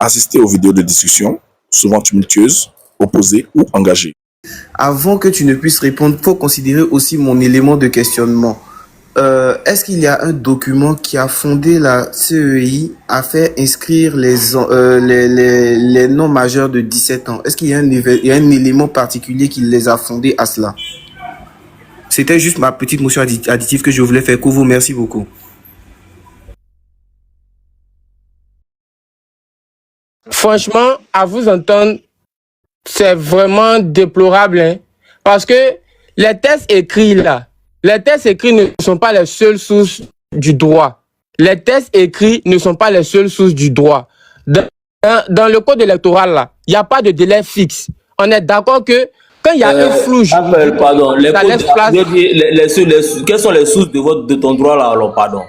Assister aux vidéos de discussion, souvent tumultueuses, opposées ou engagées. Avant que tu ne puisses répondre, il faut considérer aussi mon élément de questionnement. Est-ce qu'il y a un document qui a fondé la CEI à faire inscrire les non majeurs de 17 ans? Est-ce qu'il y a un élément particulier qui les a fondés à cela? C'était juste ma petite motion additive que je voulais faire. Kouvou, merci beaucoup. Franchement, à vous entendre, c'est vraiment déplorable, hein, parce que les textes écrits là, les textes écrits ne sont pas les seules sources du droit. Les textes écrits ne sont pas les seules sources du droit. Dans le code électoral là, il n'y a pas de délai fixe. On est d'accord que quand il y a un flou, pardon, ça laisse place. Quelles sont les sources de ton droit là, alors, pardon?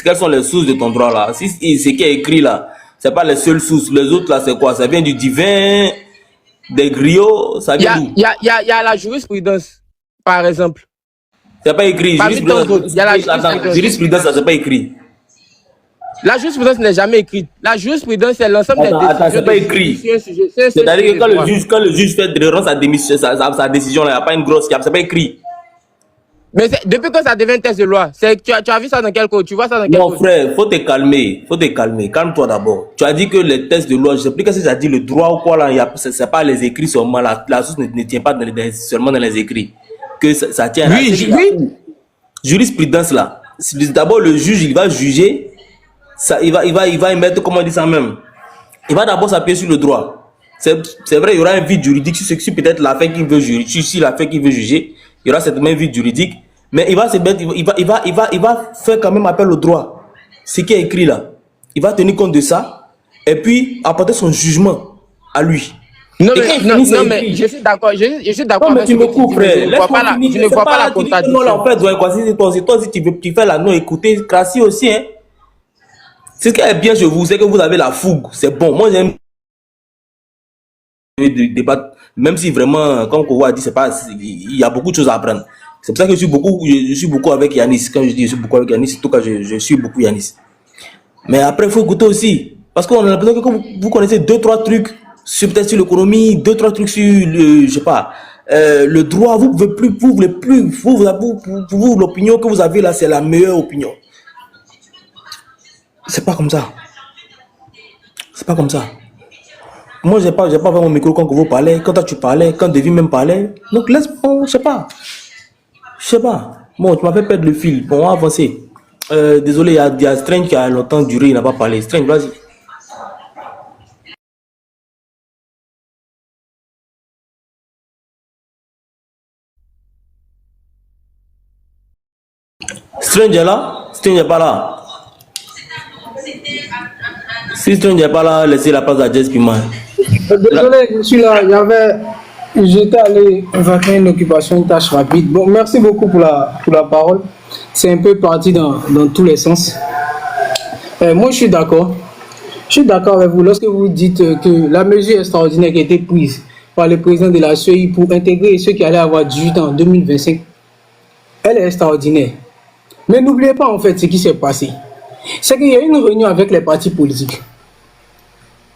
Quelles sont les sources de ton droit là? Si ce qui est écrit là, c'est pas les seules sources. Les autres là, c'est quoi? Ça vient du divin, des griots, ça vient d'où? Il y a la jurisprudence, par exemple. C'est pas écrit. Jurisprudence, ça c'est pas écrit. La jurisprudence n'est jamais écrite. La jurisprudence, c'est l'ensemble des décisions. Attends, c'est pas écrit. C'est-à-dire que quand le juge fait sa décision, il n'y a pas une grosse cap, c'est pas écrit. Mais depuis que ça devient texte de loi, tu as vu ça dans quel code? Tu vois ça dans quel code? Non, frère, faut te calmer. Calme-toi d'abord. Tu as dit que les textes de loi, je sais plus qu'est-ce que ça dit, le droit ou quoi là, c'est pas les écrits seulement. La source ne tient pas seulement dans les écrits. Que ça tient là. Oui. Jurisprudence là. D'abord, le juge, il va juger. Ça, il va y mettre, comment on dit ça même? Il va d'abord s'appuyer sur le droit. C'est vrai, il y aura un vide juridique sur peut-être l'affaire qu'il veut juger. Si l'affaire qu'il veut juger, il y aura certainement un vide juridique. Mais il va se mettre, il va faire quand même appel au droit. Ce qui est écrit là. Il va tenir compte de ça. Et puis, apporter son jugement à lui. Non, mais je suis d'accord. Je suis d'accord. Non, mais tu me coupes, frère. Je ne vois pas la contradiction. Non, en fait, toi, si tu fais la non, écoutez, Crassi aussi, hein. C'est ce qui est bien chez vous, c'est que vous avez la fougue. C'est bon. Moi, j'aime débattre, même si vraiment, comme Kovo a dit, il y a beaucoup de choses à apprendre. C'est pour ça que je suis beaucoup avec Yanis. Quand je dis je suis beaucoup avec Yanis, en tout cas, je suis beaucoup Yanis. Mais après, il faut écouter aussi. Parce qu'on a l'impression que vous connaissez 2-3 trucs, peut-être sur l'économie, 2-3 trucs sur le, je sais pas, le droit. Vous voulez plus, vous, l'opinion que vous avez là, c'est la meilleure opinion. C'est pas comme ça. C'est pas comme ça. Moi, j'ai pas vraiment mon micro quand vous parlez, quand toi tu parlais, quand David même parlait. Donc, laisse-moi, je sais pas. Bon, tu m'as fait perdre le fil. Bon, on va avancer. Désolé, il y a Strange qui a longtemps duré, il n'a pas parlé. Strange, vas-y. Strange est là? Strange n'est pas là. Si Strange n'est pas là, laissez la place à Jess Pima. Désolé, je suis là. J'étais allé vaquer une occupation, une tâche rapide. Bon, merci beaucoup pour la parole. C'est un peu parti dans tous les sens. Moi, je suis d'accord. Je suis d'accord avec vous lorsque vous dites que la mesure extraordinaire qui a été prise par le président de la CEI pour intégrer ceux qui allaient avoir 18 ans en 2025, elle est extraordinaire. Mais n'oubliez pas en fait ce qui s'est passé. C'est qu'il y a eu une réunion avec les partis politiques,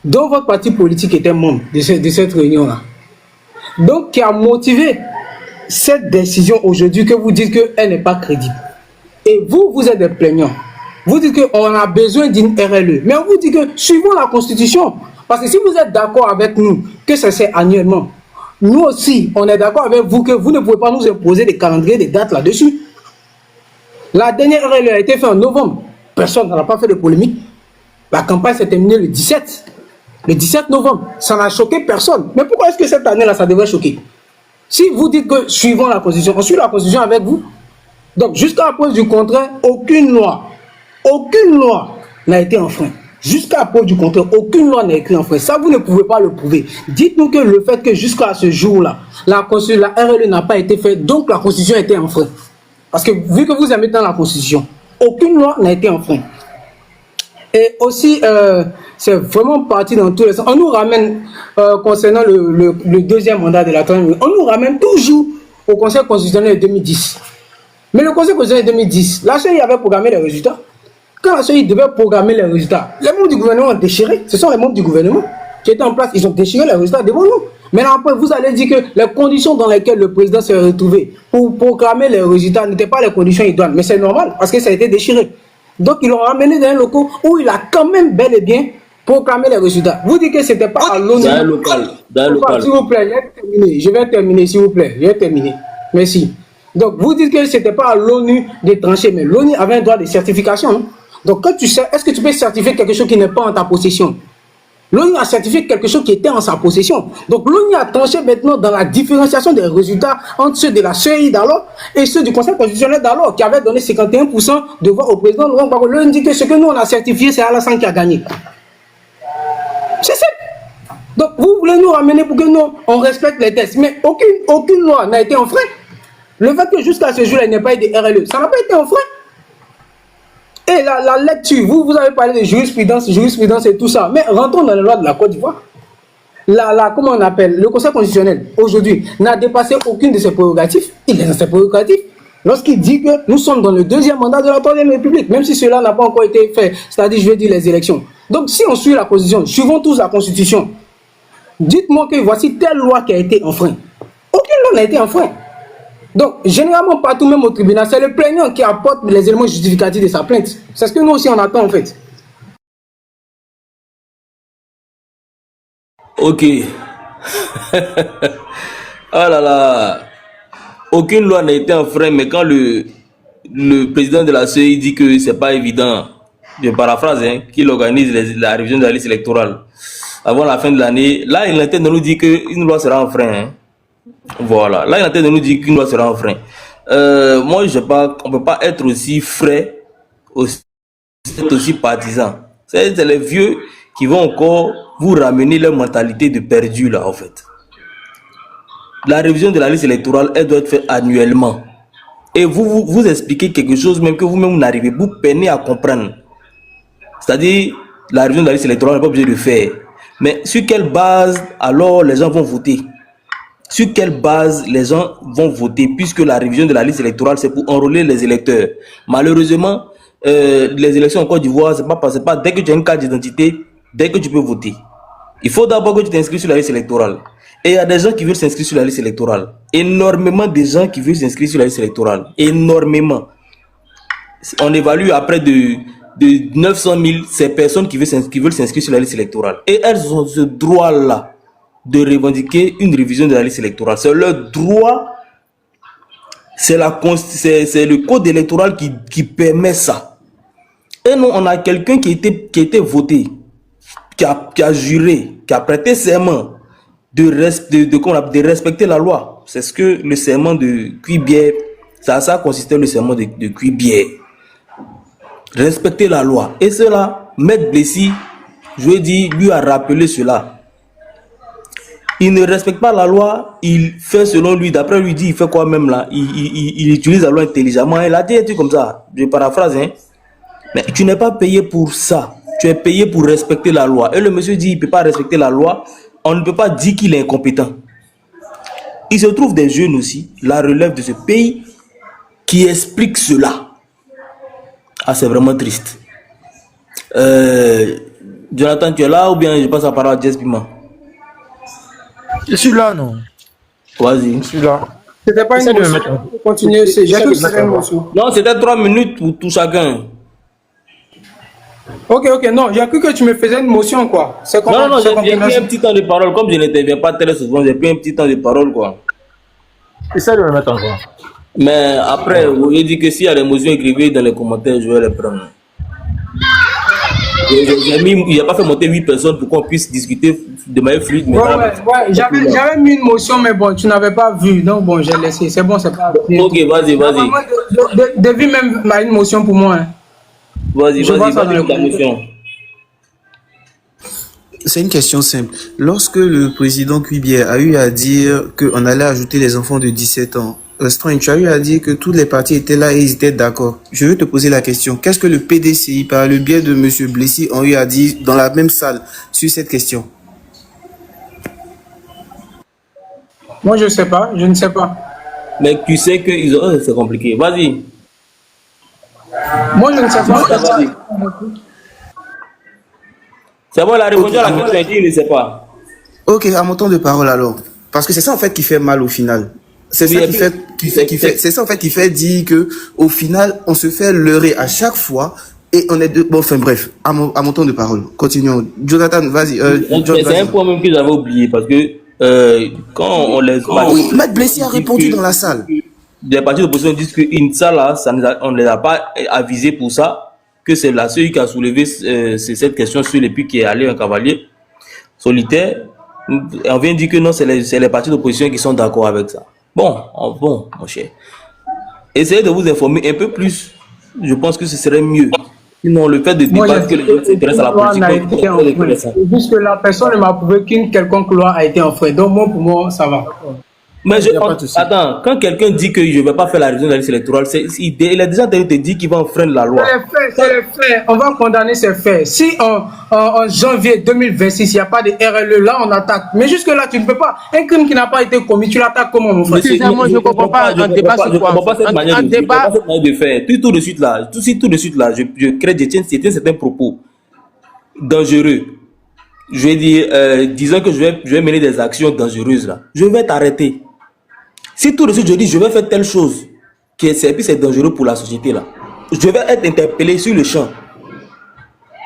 dont votre parti politique était membre de cette réunion-là. Donc, qui a motivé cette décision aujourd'hui que vous dites qu'elle n'est pas crédible. Et vous êtes des plaignants. Vous dites qu'on a besoin d'une RLE. Mais on vous dit que suivons la Constitution. Parce que si vous êtes d'accord avec nous que ça c'est annuellement, nous aussi, on est d'accord avec vous que vous ne pouvez pas nous imposer des calendriers, des dates là-dessus. La dernière RLE a été faite en novembre. Personne n'a pas fait de polémique. La campagne s'est terminée le 17. Le 17 novembre. Ça n'a choqué personne. Mais pourquoi est-ce que cette année-là, ça devrait choquer? Si vous dites que suivons la Constitution, on suit la Constitution avec vous. Donc, jusqu'à la preuve du contraire, aucune loi n'a été enfreinte. Jusqu'à la preuve du contraire, aucune loi n'a été enfreinte. Ça, vous ne pouvez pas le prouver. Dites-nous que le fait que jusqu'à ce jour-là, la RLE n'a pas été faite, donc la Constitution a été enfreinte. Parce que vu que vous aimez dans la Constitution, aucune loi n'a été enfreinte. Et aussi, c'est vraiment parti dans tous les sens. On nous ramène, concernant le deuxième mandat de la troisième, on nous ramène toujours au Conseil constitutionnel de 2010. Mais le Conseil constitutionnel de 2010, la CEI avait programmé les résultats. quand la CEI devait programmer les résultats, les membres du gouvernement ont déchiré. Ce sont les membres du gouvernement qui étaient en place. Ils ont déchiré les résultats devant nous. Maintenant, après, vous allez dire que les conditions dans lesquelles le président s'est retrouvé pour proclamer les résultats n'étaient pas les conditions idoines. Mais c'est normal, parce que ça a été déchiré. Donc, ils l'ont ramené dans un local où il a quand même bel et bien proclamé les résultats. Vous dites que ce n'était pas à l'ONU. Dans un local. Dans un local. S'il vous plaît, je vais terminer, s'il vous plaît. Je vais terminer. Merci. Donc, vous dites que ce n'était pas à l'ONU de trancher, mais l'ONU avait un droit de certification. Non? Donc, quand tu sais, est-ce que tu peux certifier quelque chose qui n'est pas en ta possession? L'ONU a certifié quelque chose qui était en sa possession. Donc l'ONU a tranché maintenant dans la différenciation des résultats entre ceux de la CEI d'alors et ceux du Conseil constitutionnel d'alors qui avait donné 51% de voix au président Laurent Gbagbo. L'ONU dit que ce que nous on a certifié, c'est Alassane qui a gagné. C'est ça. Donc vous voulez nous ramener pour que nous on respecte les tests. Mais aucune loi n'a été enfreinte. Le fait que jusqu'à ce jour, il n'y ait pas eu de RLE, ça n'a pas été enfreint. Et la lecture, vous avez parlé de jurisprudence et tout ça. Mais rentrons dans les lois de la Côte d'Ivoire. Comment on appelle, le Conseil constitutionnel, aujourd'hui, n'a dépassé aucune de ses prérogatives. Il est dans ses prérogatives. Lorsqu'il dit que nous sommes dans le deuxième mandat de la Troisième République, même si cela n'a pas encore été fait, c'est-à-dire, je veux dire, les élections. Donc, si on suit la Constitution, suivons tous la Constitution, dites-moi que voici telle loi qui a été enfreinte. Aucune loi n'a été enfreinte. Donc, généralement, partout, même au tribunal, c'est le plaignant qui apporte les éléments justificatifs de sa plainte. C'est ce que nous aussi on attend en fait. Ok. Ah là là. Aucune loi n'a été enfreinte, mais quand le président de la CEI dit que c'est pas évident, je paraphrase, hein, qu'il organise la révision de la liste électorale avant la fin de l'année, là, il est en train de nous dire qu'une loi sera enfreinte. Hein. Voilà. Là, il est en train de nous dire qu'une loi sera enfreinte. Moi, je sais pas, on peut pas être aussi frais, aussi partisan. C'est les vieux qui vont encore vous ramener leur mentalité de perdu, là, en fait. La révision de la liste électorale, elle doit être faite annuellement. Et vous expliquez quelque chose même que vous-même n'arrivez, vous peinez à comprendre. C'est-à-dire, la révision de la liste électorale n'est pas obligé de faire. Mais sur quelle base, alors, les gens vont voter? Sur quelle base les gens vont voter, puisque la révision de la liste électorale, c'est pour enrôler les électeurs. Malheureusement, les élections en Côte d'Ivoire, c'est pas dès que tu as une carte d'identité, dès que tu peux voter. Il faut d'abord que tu t'inscris sur la liste électorale. Et il y a des gens qui veulent s'inscrire sur la liste électorale. Énormément de gens qui veulent s'inscrire sur la liste électorale. Énormément. On évalue à près de 900 000 ces personnes qui veulent s'inscrire sur la liste électorale. Et elles ont ce droit-là de revendiquer une révision de la liste électorale. C'est leur droit. C'est le code électoral qui permet ça. Et nous, on a quelqu'un qui était voté, qui a juré, qui a prêté serment de respecter la loi. C'est ce que le serment de Cuibière, ça consistait le serment de Cuibière. Respecter la loi. Et cela, Maître Blessy, je veux dire, lui a rappelé cela. Il ne respecte pas la loi, il fait selon lui, d'après lui dit, il fait quoi même là? Il utilise la loi intelligemment. Il a dit un truc comme ça, je paraphrase, hein. Mais tu n'es pas payé pour ça. Tu es payé pour respecter la loi. Et le monsieur dit, il ne peut pas respecter la loi. On ne peut pas dire qu'il est incompétent. Il se trouve des jeunes aussi, la relève de ce pays, qui expliquent cela. Ah, c'est vraiment triste. Jonathan, tu es là ou bien je passe la parole à Jess Pima? Je suis là, non? Vas-y. Je suis là. C'était pas une motion. Continuez, non, c'était 3 minutes pour tout chacun. Ok, non, j'ai cru que tu me faisais une motion, quoi. Non, j'ai pris un petit temps de parole. Comme je n'interviens pas très souvent, j'ai pris un petit temps de parole, quoi. Essaye de me mettre encore. Mais après, vous avez dit que s'il y a des motions écrivées dans les commentaires, je vais les prendre. Il n'a pas fait monter 8 personnes pour qu'on puisse discuter de manière fluide. Ouais, j'avais mis une motion, mais bon, tu n'avais pas vu. Donc bon, j'ai laissé. C'est bon, c'est pas. Ok, vas-y. Devine même une motion pour moi. Hein. Vas-y, la motion. C'est une question simple. Lorsque le président Cuibière a eu à dire qu'on allait ajouter les enfants de 17 ans, Restreint, tu as eu à dire que tous les partis étaient là et ils étaient d'accord. Je veux te poser la question. Qu'est-ce que le PDCI, par le biais de M. Blessy, ont eu à dire dans la même salle sur cette question? Moi, je ne sais pas. Je ne sais pas. Mais tu sais que c'est compliqué. Vas-y. Moi, je ne sais pas. C'est bon, il a répondu Ok, à la question, il dit il ne sait pas. ok, à mon temps de parole alors. Parce que c'est ça en fait qui fait mal au final. C'est Oui, ça et qui puis, fait, c'est ça en fait qui fait dire que au final on se fait leurrer à chaque fois et on est de, bon, enfin bref, à mon temps de parole. Continuons. Jonathan, vas-y. John, c'est un vas-y. point même que j'avais oublié parce que quand on les Oui, Maître Blessy a répondu dans la salle. des partis d'opposition disent qu'une salle là, on ne les a pas avisés pour ça, que c'est la seule qui a soulevé cette question sur les pics qui est allé un cavalier solitaire. On vient dire que non, c'est les partis d'opposition qui sont d'accord avec ça. Bon, mon cher. Essayez de vous informer un peu plus. Je pense que ce serait mieux. Sinon, le fait de Moi, débattre que les gens s'intéressent à la politique, puisque la personne ne m'a prouvé qu'une quelconque loi a été enfreinte. Donc, moi, pour moi, ça va. Mais attends, quand quelqu'un dit que je ne vais pas faire la révision de la liste électorale, il a déjà te dit qu'il va enfreindre la loi. C'est les faits. On va condamner ces faits. Si en janvier 2026, il n'y a pas de RLE, là, on attaque. Mais jusque-là, tu ne peux pas. Un crime qui n'a pas été commis, tu l'attaques comment, mon frère? Moi, je ne comprends pas un débat sur quoi. Je ne comprends pas cette manière de faire. Tout de suite là, je crée, c'est un certain propos dangereux. Je vais dire, disons que je vais mener des actions dangereuses là. Je vais t'arrêter. Si tout de suite je dis je vais faire telle chose, puis c'est dangereux pour la société là, je vais être interpellé sur le champ.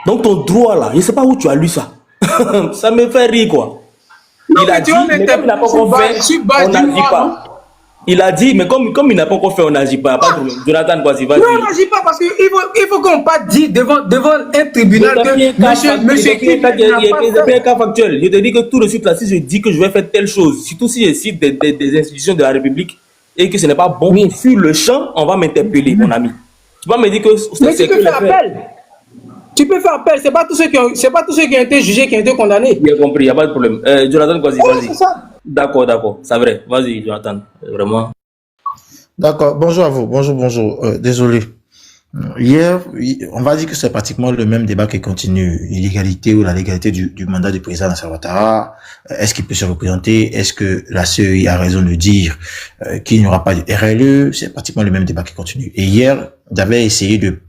Donc ton droit là, je ne sais pas où tu as lu ça. Ça me fait rire quoi. Non, il a dit, mais comme il n'a pas encore fait, on n'agit pas. Il a dit, mais comme il n'a pas encore fait, on n'agit pas. Pas de problème. Jonathan, vas-y, vas-y. Non, on n'agit pas parce qu'il faut qu'on pas dire devant un tribunal que monsieur il y a un cas factuel. Je te dis que tout de suite là, si je dis que je vais faire telle chose, surtout si je cite des institutions de la République et que ce n'est pas bon, sur le champ, on va m'interpeller, mon ami. Tu vas me dire que c'est que faire appel. Tu peux faire appel, c'est pas tous ceux qui ont été jugés qui ont été condamnés. J'ai compris, il n'y a pas de problème. Jonathan, vas-y. D'accord. C'est vrai. Vas-y, Jonathan. Vraiment. D'accord. Bonjour à vous. Bonjour. Désolé. Hier, on va dire que c'est pratiquement le même débat qui continue. L'illégalité ou la légalité du mandat du président Alassane Ouattara. Est-ce qu'il peut se représenter? Est-ce que la CEI a raison de dire qu'il n'y aura pas de RLE? C'est pratiquement le même débat qui continue. Et hier, j'avais essayé de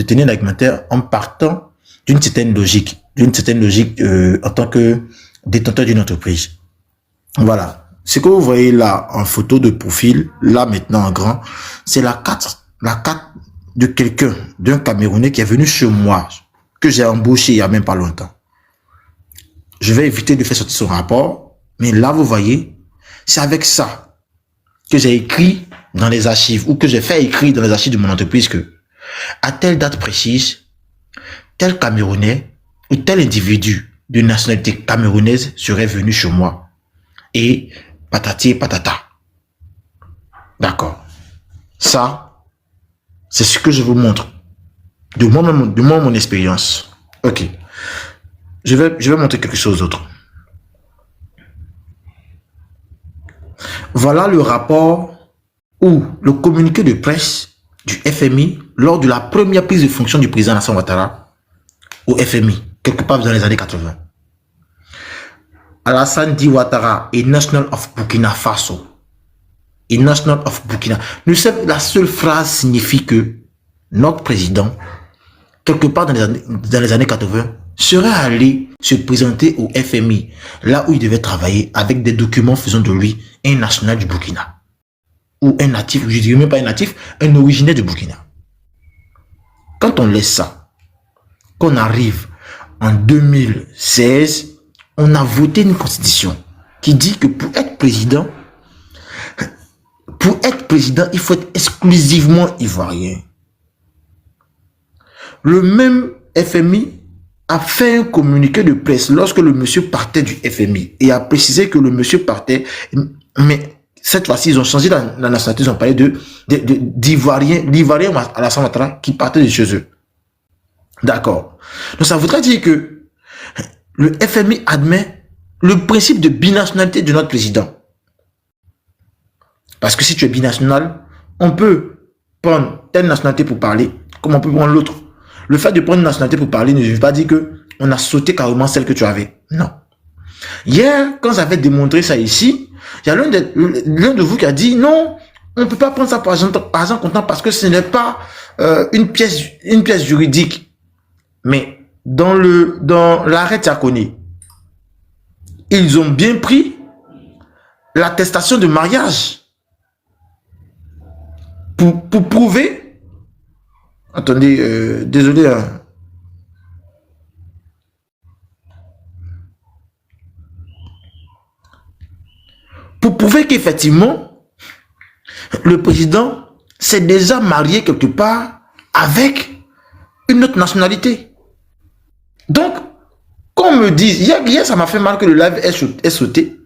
tenir l'argumentaire en partant d'une certaine logique en tant que détenteur d'une entreprise. Voilà. Ce que vous voyez là en photo de profil, là maintenant en grand, c'est la carte de quelqu'un, d'un Camerounais qui est venu chez moi, que j'ai embauché il y a même pas longtemps. Je vais éviter de faire sortir son rapport, mais là vous voyez, c'est avec ça que j'ai écrit dans les archives, ou que j'ai fait écrire dans les archives de mon entreprise que, à telle date précise, tel Camerounais ou tel individu de nationalité camerounaise serait venu chez moi. Et patati et patata. D'accord. Ça, c'est ce que je vous montre. De moi, mon expérience. Ok. Je vais montrer quelque chose d'autre. Voilà le rapport ou le communiqué de presse du FMI lors de la première prise de fonction du président Alassane Ouattara au FMI, quelque part dans les années 80. Alassane dit Ouattara est National of Burkina Faso. Et National of Burkina. La seule phrase signifie que notre président, quelque part dans les années 80, serait allé se présenter au FMI, là où il devait travailler avec des documents faisant de lui un national du Burkina. Ou un natif, je dirais même pas un natif, un originaire du Burkina. Quand on laisse ça, qu'on arrive en 2016, on a voté une constitution qui dit que pour être président, il faut être exclusivement ivoirien. Le même FMI a fait un communiqué de presse lorsque le monsieur partait du FMI et a précisé que le monsieur partait, mais cette fois-ci, ils ont changé la nationalité, ils ont parlé d'Ivoirien Alassane Ouattara qui partait de chez eux. D'accord. Donc ça voudrait dire que le FMI admet le principe de binationalité de notre président. Parce que si tu es binational, on peut prendre telle nationalité pour parler, comme on peut prendre l'autre. Le fait de prendre une nationalité pour parler ne veut pas dire que on a sauté carrément celle que tu avais. Non. Hier, quand j'avais démontré ça ici, il y a l'un de vous qui a dit non, On ne peut pas prendre ça pour argent comptant parce que ce n'est pas une pièce juridique. Mais dans l'arrêt Tiakone, ils ont bien pris l'attestation de mariage pour prouver. Attendez, désolé. Hein. Pour prouver qu'effectivement, le président s'est déjà marié quelque part avec une autre nationalité. Donc, qu'on me dise, hier ça m'a fait mal que le live est sauté,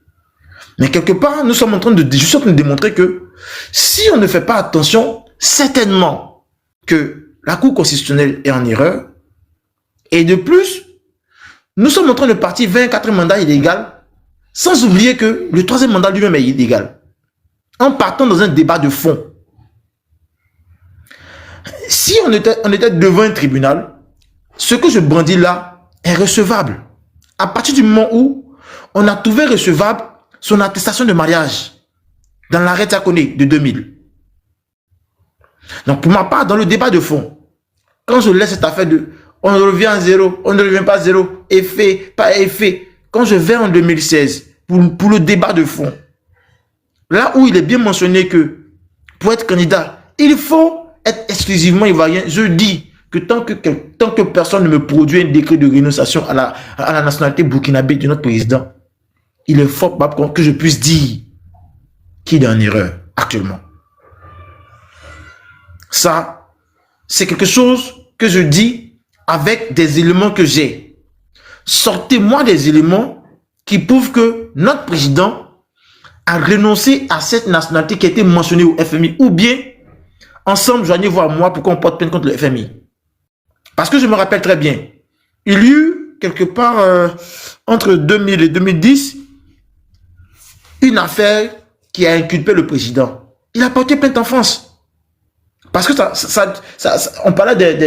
mais quelque part, nous sommes en train de démontrer que si on ne fait pas attention, certainement que la Cour constitutionnelle est en erreur, et de plus, nous sommes en train de partir vers un 4e mandat illégal, sans oublier que le 3e mandat lui-même est illégal, en partant dans un débat de fond. Si on était devant un tribunal, ce que je brandis là est recevable. À partir du moment où on a trouvé recevable son attestation de mariage dans l'arrêt Tiakone de 2000. Donc pour ma part, dans le débat de fond, quand je laisse cette affaire de on revient à zéro, on ne revient pas à zéro, effet, pas effet, quand je vais en 2016 pour le débat de fond, là où il est bien mentionné que pour être candidat, il faut être exclusivement ivoirien, je dis que tant que personne ne me produit un décret de rénonciation à la nationalité burkinabé de notre président, il est fort probable que je puisse dire qu'il est en erreur actuellement. Ça, c'est quelque chose que je dis avec des éléments que j'ai. Sortez-moi des éléments qui prouvent que notre président a renoncé à cette nationalité qui a été mentionnée au FMI, ou bien ensemble, joignez-vous à moi pour qu'on porte plainte contre le FMI. Parce que je me rappelle très bien, il y a eu quelque part entre 2000 et 2010 une affaire qui a inculpé le président. Il a porté plainte en France. Parce que on parlait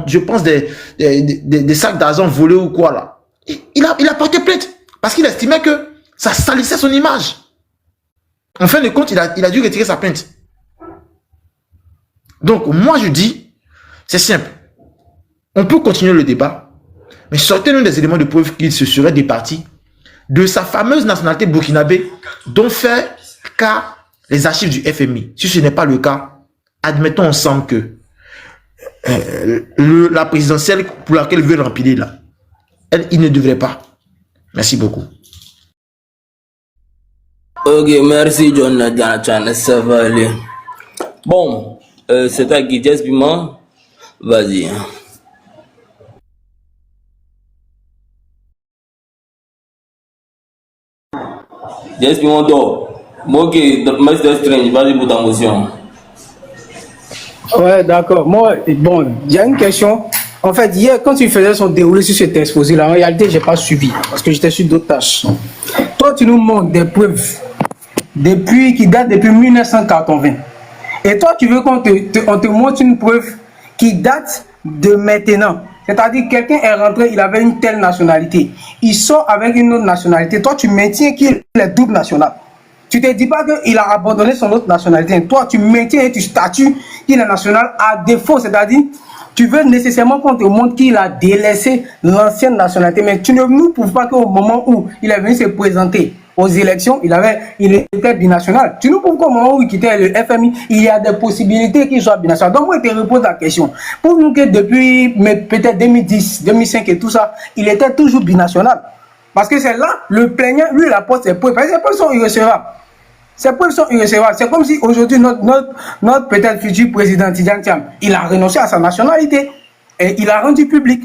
je pense des sacs d'argent volés ou quoi là. Il a porté plainte parce qu'il estimait que ça salissait son image. En fin de compte, il a dû retirer sa plainte. Donc, moi, je dis, c'est simple. On peut continuer le débat, mais sortez-nous des éléments de preuve qu'il se serait départi de sa fameuse nationalité burkinabé dont fait cas les archives du FMI. Si ce n'est pas le cas, admettons ensemble que la présidentielle pour laquelle il veut l'empiler là, il ne devrait pas. Merci beaucoup. Ok, merci Jonathan, ça va aller. Bon, c'est à qui, Jess Piment? Vas-y. Jess Piment, moi qui Master Strange, vas-y pour ta motion. Ouais, d'accord. Moi, bon, il y a une question. En fait, hier, quand tu faisais son déroulé sur cet exposé-là, en réalité, je n'ai pas suivi parce que j'étais sur d'autres tâches. Toi, tu nous montres des preuves qui datent depuis 1980. Et toi, tu veux qu'on te montre une preuve qui date de maintenant. C'est-à-dire, quelqu'un est rentré, il avait une telle nationalité. Il sort avec une autre nationalité. Toi, tu maintiens qu'il est double national. Tu ne te dis pas qu'il a abandonné son autre nationalité. Toi, tu maintiens et tu statues qu'il est national à défaut. C'est-à-dire, tu veux nécessairement qu'on te montre qu'il a délaissé l'ancienne nationalité. Mais tu ne nous prouves pas qu'au moment où il est venu se présenter aux élections, il était binational. Tu nous prouves qu'au moment où il quittait le FMI, il y a des possibilités qu'il soit binational. Donc, moi, je te repose la question. Pour nous que depuis peut-être 2010, 2005 et tout ça, il était toujours binational. Parce que c'est là, le plaignant, lui, il apporte ses preuves. Parce que ses preuves sont irrécevables. Ces preuves sont irrécevables. C'est comme si aujourd'hui, notre peut-être futur président Tidjane Thiam, il a renoncé à sa nationalité et il a rendu public.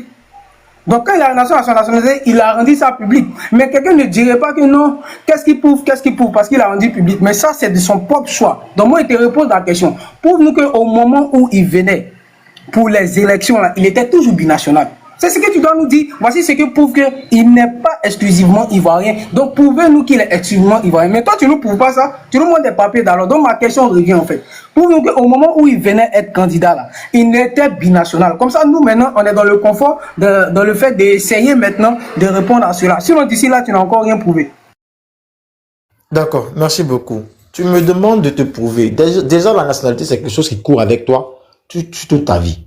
Donc quand il a renoncé à sa nationalité, il a rendu ça public. Mais quelqu'un ne dirait pas que non, qu'est-ce qu'il prouve, parce qu'il a rendu public. Mais ça, c'est de son propre choix. Donc moi, il te repose la question. Prouve-nous qu'au moment où il venait pour les élections, là, il était toujours binational. C'est ce que tu dois nous dire. Voici ce que prouve qu'il n'est pas exclusivement ivoirien. Donc, prouvez-nous qu'il est exclusivement ivoirien. Mais toi, tu ne nous prouves pas ça. Tu nous montres des papiers d'alors. Donc, ma question revient en fait. Prouve-nous qu'au moment où il venait être candidat, là, il était binational. Comme ça, nous, maintenant, on est dans le confort, dans le fait d'essayer maintenant de répondre à cela. Sinon, d'ici là, tu n'as encore rien prouvé. D'accord, merci beaucoup. Tu me demandes de te prouver. Déjà, la nationalité, c'est quelque chose qui court avec toi toute ta vie.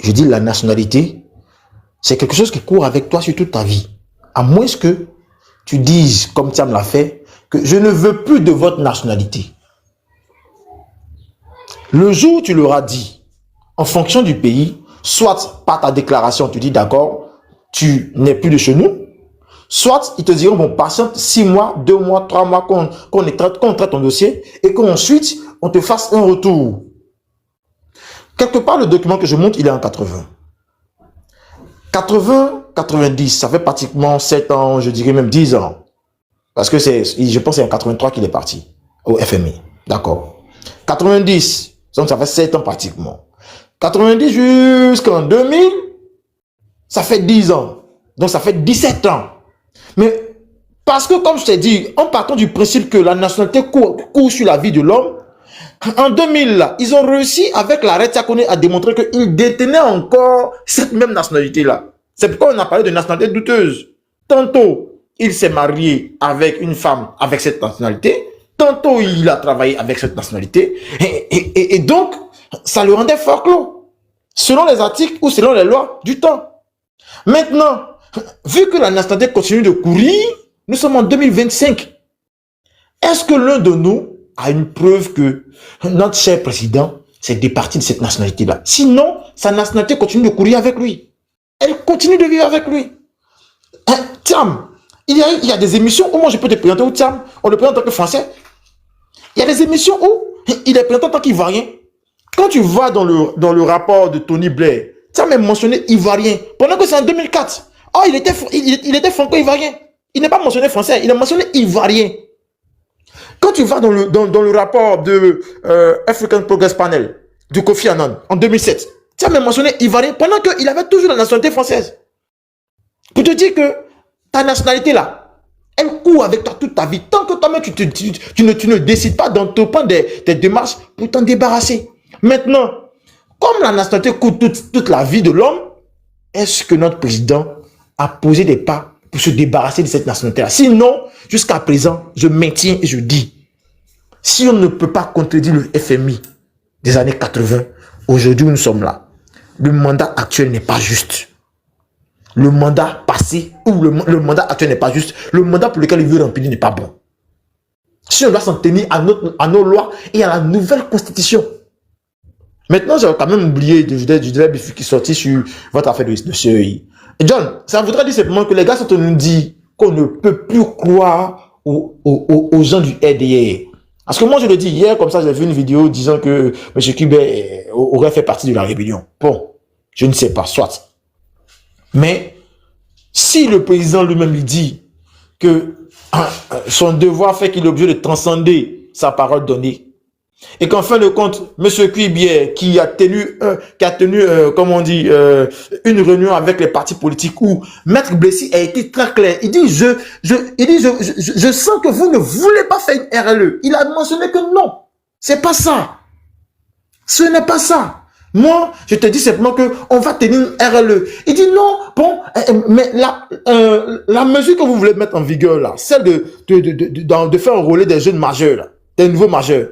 Je dis la nationalité, c'est quelque chose qui court avec toi sur toute ta vie. À moins que tu dises, comme Thiam l'a fait, que je ne veux plus de votre nationalité. Le jour où tu leur as dit, en fonction du pays, soit par ta déclaration, tu dis d'accord, tu n'es plus de chez nous, soit ils te diront, bon, patiente 6 mois, 2 mois, 3 mois, qu'on traite ton dossier et qu'ensuite, on te fasse un retour. Quelque part, le document que je montre, il est en 80. 80, 90, ça fait pratiquement 7 ans, je dirais même 10 ans. Parce que je pense que c'est en 83 qu'il est parti au FMI. D'accord. 90, donc ça fait 7 ans pratiquement. 90 jusqu'en 2000, ça fait 10 ans. Donc ça fait 17 ans. Mais parce que, comme je t'ai dit, en partant du principe que la nationalité court sur la vie de l'homme, en 2000, là, ils ont réussi avec l'arrêt Tiakone à démontrer qu'ils détenaient encore cette même nationalité-là. C'est pourquoi on a parlé de nationalité douteuse. Tantôt, il s'est marié avec une femme avec cette nationalité. Tantôt, il a travaillé avec cette nationalité. Et donc, ça le rendait forclos. Selon les articles ou selon les lois du temps. Maintenant, vu que la nationalité continue de courir, nous sommes en 2025. Est-ce que l'un de nous a une preuve que notre cher président s'est départi de cette nationalité-là? Sinon, sa nationalité continue de courir avec lui. Elle continue de vivre avec lui. Thiam, il y a des émissions où moi je peux te présenter où Thiam, on le présente en tant que français. Il y a des émissions où il est présenté en tant qu'ivoirien. Quand tu vas dans le rapport de Tony Blair, Thiam est mentionné ivoirien. Pendant que c'est en 2004. Oh, il était franco-ivoirien. Il n'est pas mentionné français, il est mentionné ivoirien. Quand tu vas dans le rapport de African Progress Panel, de Kofi Annan, en 2007, tu as même mentionné ivoirien pendant qu'il avait toujours la nationalité française. Pour te dire que ta nationalité là, elle court avec toi toute ta vie. Tant que toi-même tu ne décides pas d'entreprendre des démarches pour t'en débarrasser. Maintenant, comme la nationalité court toute la vie de l'homme, est-ce que notre président a posé des pas pour se débarrasser de cette nationalité-là? Sinon, jusqu'à présent, je maintiens et je dis, si on ne peut pas contredire le FMI des années 80, aujourd'hui nous sommes là. Le mandat actuel n'est pas juste. Le mandat passé ou le mandat actuel n'est pas juste. Le mandat pour lequel il veut remplir n'est pas bon. Si on doit s'en tenir à nos lois et à la nouvelle constitution. Maintenant, j'ai quand même oublié du débat qui est sorti sur votre affaire de CEI. John, ça voudrait dire simplement que les gars sont nous dit qu'on ne peut plus croire aux gens du RDR. Parce que moi, je le dis hier, comme ça, j'ai vu une vidéo disant que M. Kibé aurait fait partie de la rébellion. Bon, je ne sais pas, soit. Mais, si le président lui-même lui dit que son devoir fait qu'il est obligé de transcender sa parole donnée, et qu'en fin de compte, M. Kuibier, qui a tenu, comment on dit, une réunion avec les partis politiques où Maître Blessy a été très clair. Il dit, je sens que vous ne voulez pas faire une RLE. Il a mentionné que non. C'est pas ça. Ce n'est pas ça. Moi, je te dis simplement que on va tenir une RLE. Il dit non, bon, mais la mesure que vous voulez mettre en vigueur là, celle de faire enrôler des jeunes majeurs, là, des nouveaux majeurs.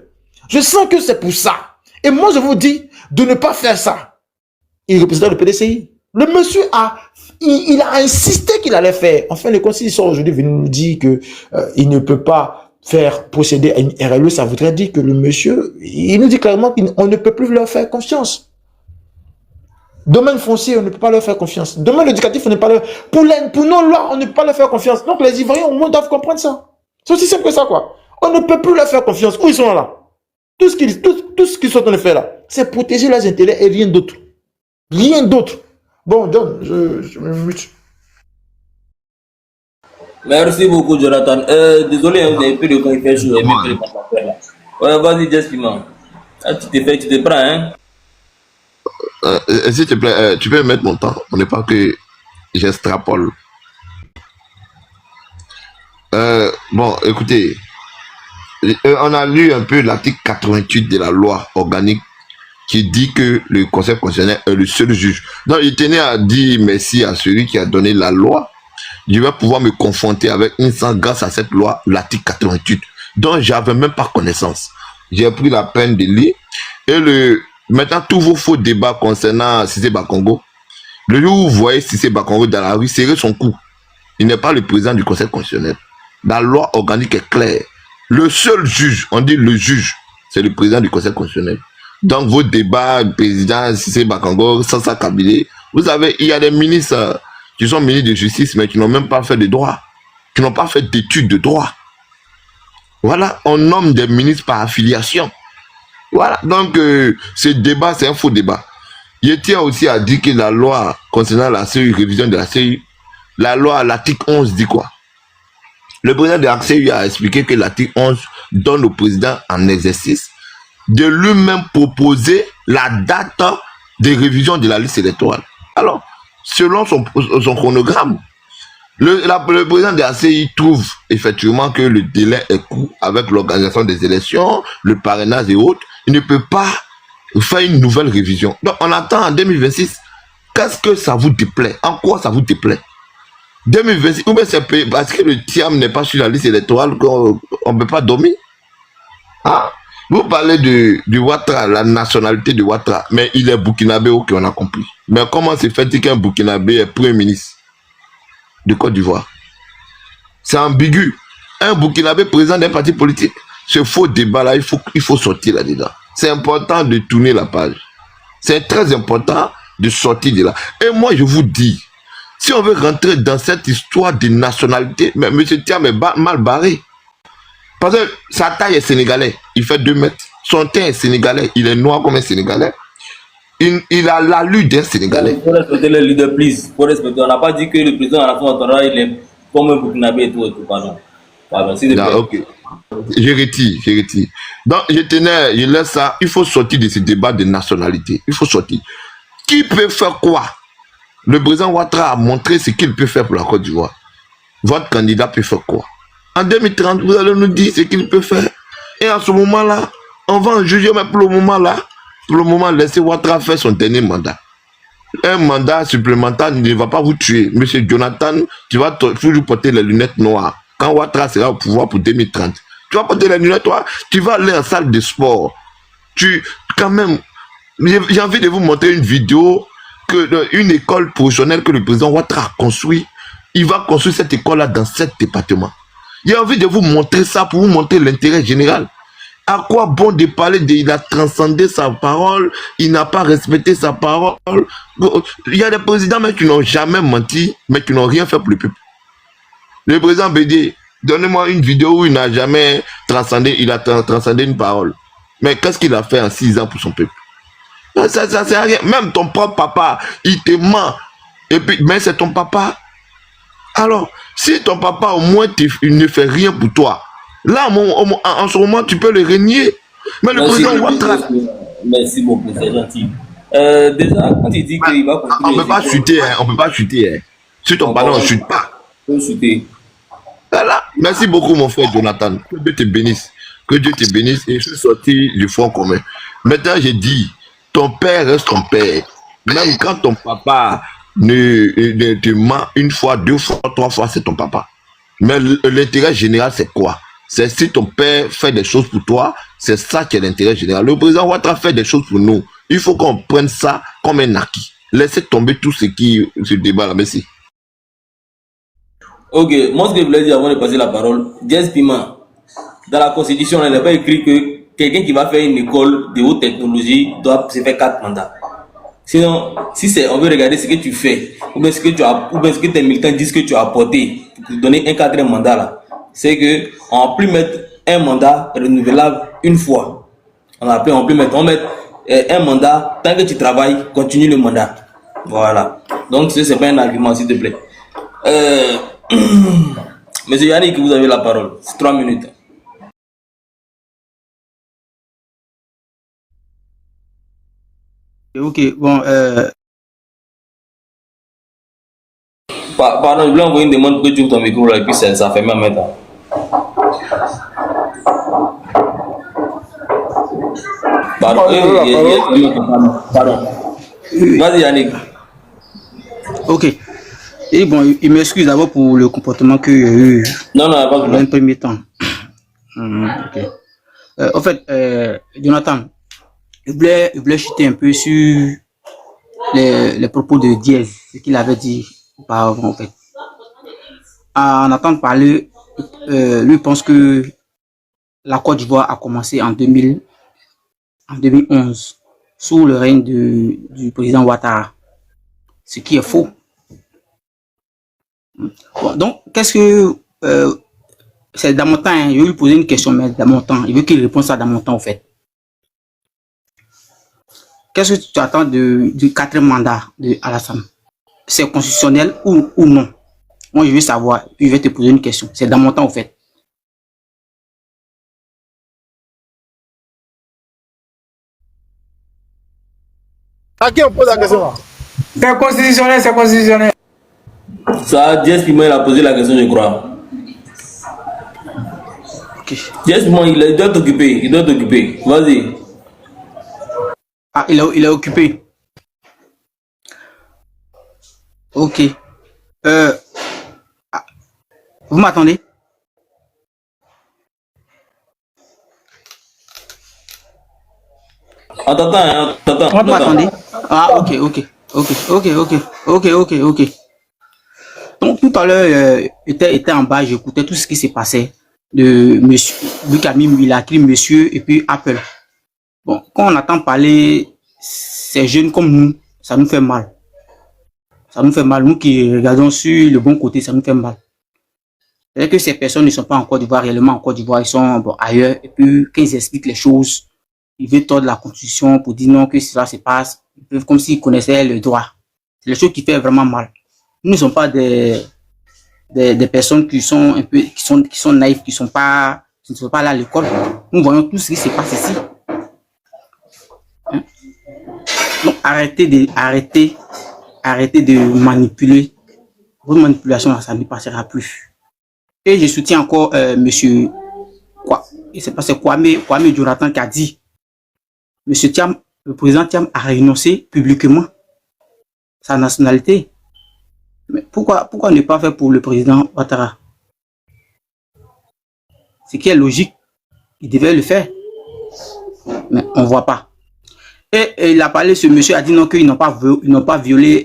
Je sens que c'est pour ça. Et moi, je vous dis de ne pas faire ça. Il représente le PDCI. Le monsieur il a insisté qu'il allait faire. En fin de compte, s'il sort aujourd'hui, venu nous dire que il ne peut pas faire procéder à une RLE, ça voudrait dire que le monsieur, il nous dit clairement qu'on ne peut plus leur faire confiance. Domaine foncier, on ne peut pas leur faire confiance. Domaine éducatif, on ne peut pas leur... Pour nos lois, on ne peut pas leur faire confiance. Donc les Ivoiriens, au moins, doivent comprendre ça. C'est aussi simple que ça, quoi. On ne peut plus leur faire confiance. Où ils sont là? Tout ce qu'ils sont en train de faire là, c'est protéger leurs intérêts et rien d'autre. Rien d'autre. Bon, John, je me mute. Merci beaucoup, Jonathan. Désolé, vous avez plus de temps, il fait chaud. Ouais, vas-y, Jess Piment. Ah, tu te prends, hein? S'il te plaît, tu peux mettre mon temps. On n'est pas que j'extrapole. Bon, écoutez. On a lu un peu l'article 88 de la loi organique qui dit que le Conseil constitutionnel est le seul juge. Donc, il tenait à dire merci à celui qui a donné la loi. Je vais pouvoir me confronter avec une instance grâce à cette loi, l'article 88. dont j'avais même pas connaissance. J'ai pris la peine de lire. Et maintenant, tous vos faux débats concernant Cissé Bakongo, le jour où vous voyez Cissé Bakongo dans la rue, serrez son cou. Il n'est pas le président du Conseil constitutionnel. La loi organique est claire. Le seul juge, on dit le juge, c'est le président du Conseil constitutionnel. Donc vos débats, président Cissé Bakongo, Sassa Kabilé, vous savez, il y a des ministres qui sont ministres de justice, mais qui n'ont même pas fait de droit, qui n'ont pas fait d'études de droit. Voilà, on nomme des ministres par affiliation. Voilà, donc ce débat, c'est un faux débat. Il tient aussi à dire que la loi concernant la CEI, révision de la CEI, la loi, l'article 11 dit quoi? Le président de la CEI a expliqué que l'article 11 donne au président en exercice de lui-même proposer la date de révision de la liste électorale. Alors, selon son chronogramme, le président de la CEI trouve effectivement que le délai est court avec l'organisation des élections, le parrainage et autres. Il ne peut pas faire une nouvelle révision. Donc, on attend en 2026. Qu'est-ce que ça vous déplaît? En quoi ça vous déplaît? 2026, ou bien c'est parce que le TIAM n'est pas sur la liste électorale qu'on ne peut pas dormir. Ah, vous parlez de Ouattara, la nationalité de Ouattara, mais il est burkinabé, ok, on a compris. Mais comment se fait-il qu'un burkinabé est premier ministre de Côte d'Ivoire? C'est ambigu. Un burkinabé président d'un parti politique. Ce faux débat-là, il faut sortir là-dedans. C'est important de tourner la page. C'est très important de sortir de là. Et moi, je vous dis, si on veut rentrer dans cette histoire de nationalité, mais M. Thiam est mal barré. Parce que sa taille est sénégalais. Il fait 2 mètres. Son teint est sénégalais. Il est noir comme un sénégalais. Il a l'allure d'un sénégalais. Il faut respecter les leaders, please. Faut respecter. On n'a pas dit que le président, à la fin, il est comme un burkinabé et tout. Pardon. Pardon, s'il te plaît. Ok. Je retire. Donc, je laisse ça. Il faut sortir de ce débat de nationalité. Il faut sortir. Qui peut faire quoi? Le président Ouattara a montré ce qu'il peut faire pour la Côte d'Ivoire. Votre candidat peut faire quoi? En 2030, vous allez nous dire ce qu'il peut faire. Et à ce moment-là, on va en juger. Mais pour le moment, laissez Ouattara faire son dernier mandat. Un mandat supplémentaire ne va pas vous tuer. Monsieur Jonathan, tu vas toujours porter les lunettes noires. Quand Ouattara sera au pouvoir pour 2030, tu vas porter les lunettes noires. Tu vas aller en salle de sport. Quand même, j'ai envie de vous montrer une vidéo une école professionnelle que le président Ouattara a construit. Il va construire cette école-là dans 7 départements. J'ai envie de vous montrer ça pour vous montrer l'intérêt général. À quoi bon de parler il a transcendé sa parole, il n'a pas respecté sa parole. Il y a des présidents mais qui n'ont jamais menti, mais qui n'ont rien fait pour le peuple. Le président Bédié, donnez-moi une vidéo où il n'a jamais transcendé, il a transcendé une parole. Mais qu'est-ce qu'il a fait en 6 ans pour son peuple? Ça sert à rien. Même ton propre papa, il te ment. Et puis, mais c'est ton papa. Alors, si ton papa au moins il ne fait rien pour toi, là, en ce moment, tu peux le régner. Mais le président Ouattara... Merci beaucoup, c'est gentil. Déjà, quand il dit qu'il va continuer... On ne peut pas chuter, on ne peut pas chuter. Si ton papa, on ne chute pas. On peut chuter. Voilà. Merci beaucoup, mon frère Jonathan. Que Dieu te bénisse. Que Dieu te bénisse. Et je suis sorti du front commun. Maintenant, j'ai dit... Ton père reste ton père. Même quand ton papa te ment 1 fois, 2 fois, 3 fois, c'est ton papa. Mais l'intérêt général, c'est quoi? C'est si ton père fait des choses pour toi, c'est ça qui est l'intérêt général. Le président Ouattara fait des choses pour nous. Il faut qu'on prenne ça comme un acquis. Laissez tomber tout ce qui se débat là. Merci. Ok, moi ce que je voulais dire avant de passer la parole, Diaz Pima, dans la Constitution, il n'est pas écrit que quelqu'un qui va faire une école de haute technologie doit se faire 4 mandats. Sinon, si on veut regarder ce que tu fais, ou bien ce que tes militants disent que tu as apporté pour te donner un 4e mandat là, c'est qu'on ne peut plus mettre un mandat renouvelable 1 fois. On peut mettre un mandat, tant que tu travailles, continue le mandat. Voilà. Donc, ce n'est pas un argument, s'il te plaît. Monsieur Yannick, vous avez la parole. C'est 3 minutes. Ok, bon. Pardon, je voulais envoyer une demande pour que tu ouvres ton micro là, et puis ça fait même maintenant. Pardon, pardon. Vas-y Yannick. Ok. Et bon, il m'excuse d'abord pour le comportement qu'il y a eu non, pas dans un premier temps. Ok. En fait, Jonathan, je voulais chuter un peu sur les propos de Diaz, ce qu'il avait dit auparavant, en fait. En entendant parler, lui pense que la Côte d'Ivoire a commencé en 2011 sous le règne du président Ouattara, ce qui est faux. Bon, donc, qu'est-ce que... c'est dans mon temps, hein, je vais lui poser une question, mais dans mon temps, il veut qu'il réponde ça dans mon temps, en fait. Qu'est-ce que tu attends du 4e mandat de Alassane? C'est constitutionnel ou non? Moi, je veux savoir, puis je vais te poser une question. C'est dans mon temps, en fait. À qui on pose la question? C'est constitutionnel, c'est constitutionnel. Ça, Jess Piment, il a posé la question, je crois. Ok. Jess Piment, il doit t'occuper. Il doit t'occuper. Vas-y. Ah, il est occupé. Ok. Ah, vous m'attendez? Attends. Vous m'attendez? Ah, ok. Donc, tout à l'heure, était en bas, j'écoutais tout ce qui s'est passé de monsieur, Luc Amim, il a écrit monsieur et puis Apple. Bon, quand on entend parler ces jeunes comme nous, ça nous fait mal. Ça nous fait mal. Nous qui regardons sur le bon côté, ça nous fait mal. C'est que ces personnes ne sont pas en Côte d'Ivoire, réellement en Côte d'Ivoire, ils sont bon, ailleurs. Et puis, quand ils expliquent les choses, ils veulent tordre la constitution pour dire non, que cela se passe. Ils peuvent comme s'ils connaissaient le droit. C'est les choses qui fait vraiment mal. Nous ne sommes pas des personnes qui sont un peu, qui sont naïves, qui ne sont pas là à l'école. Nous voyons tout ce qui se passe ici. Hein? Donc, arrêtez de manipuler. Votre manipulation, ça ne passera plus. Et je soutiens encore monsieur Kwame Jonathan qui a dit, monsieur Thiam, le président Thiam a renoncé publiquement sa nationalité. Mais pourquoi ne pas faire pour le président Ouattara? Ce qui est logique, il devait le faire. Mais on ne voit pas. Et il a parlé, ce monsieur a dit non, qu'ils n'ont pas violé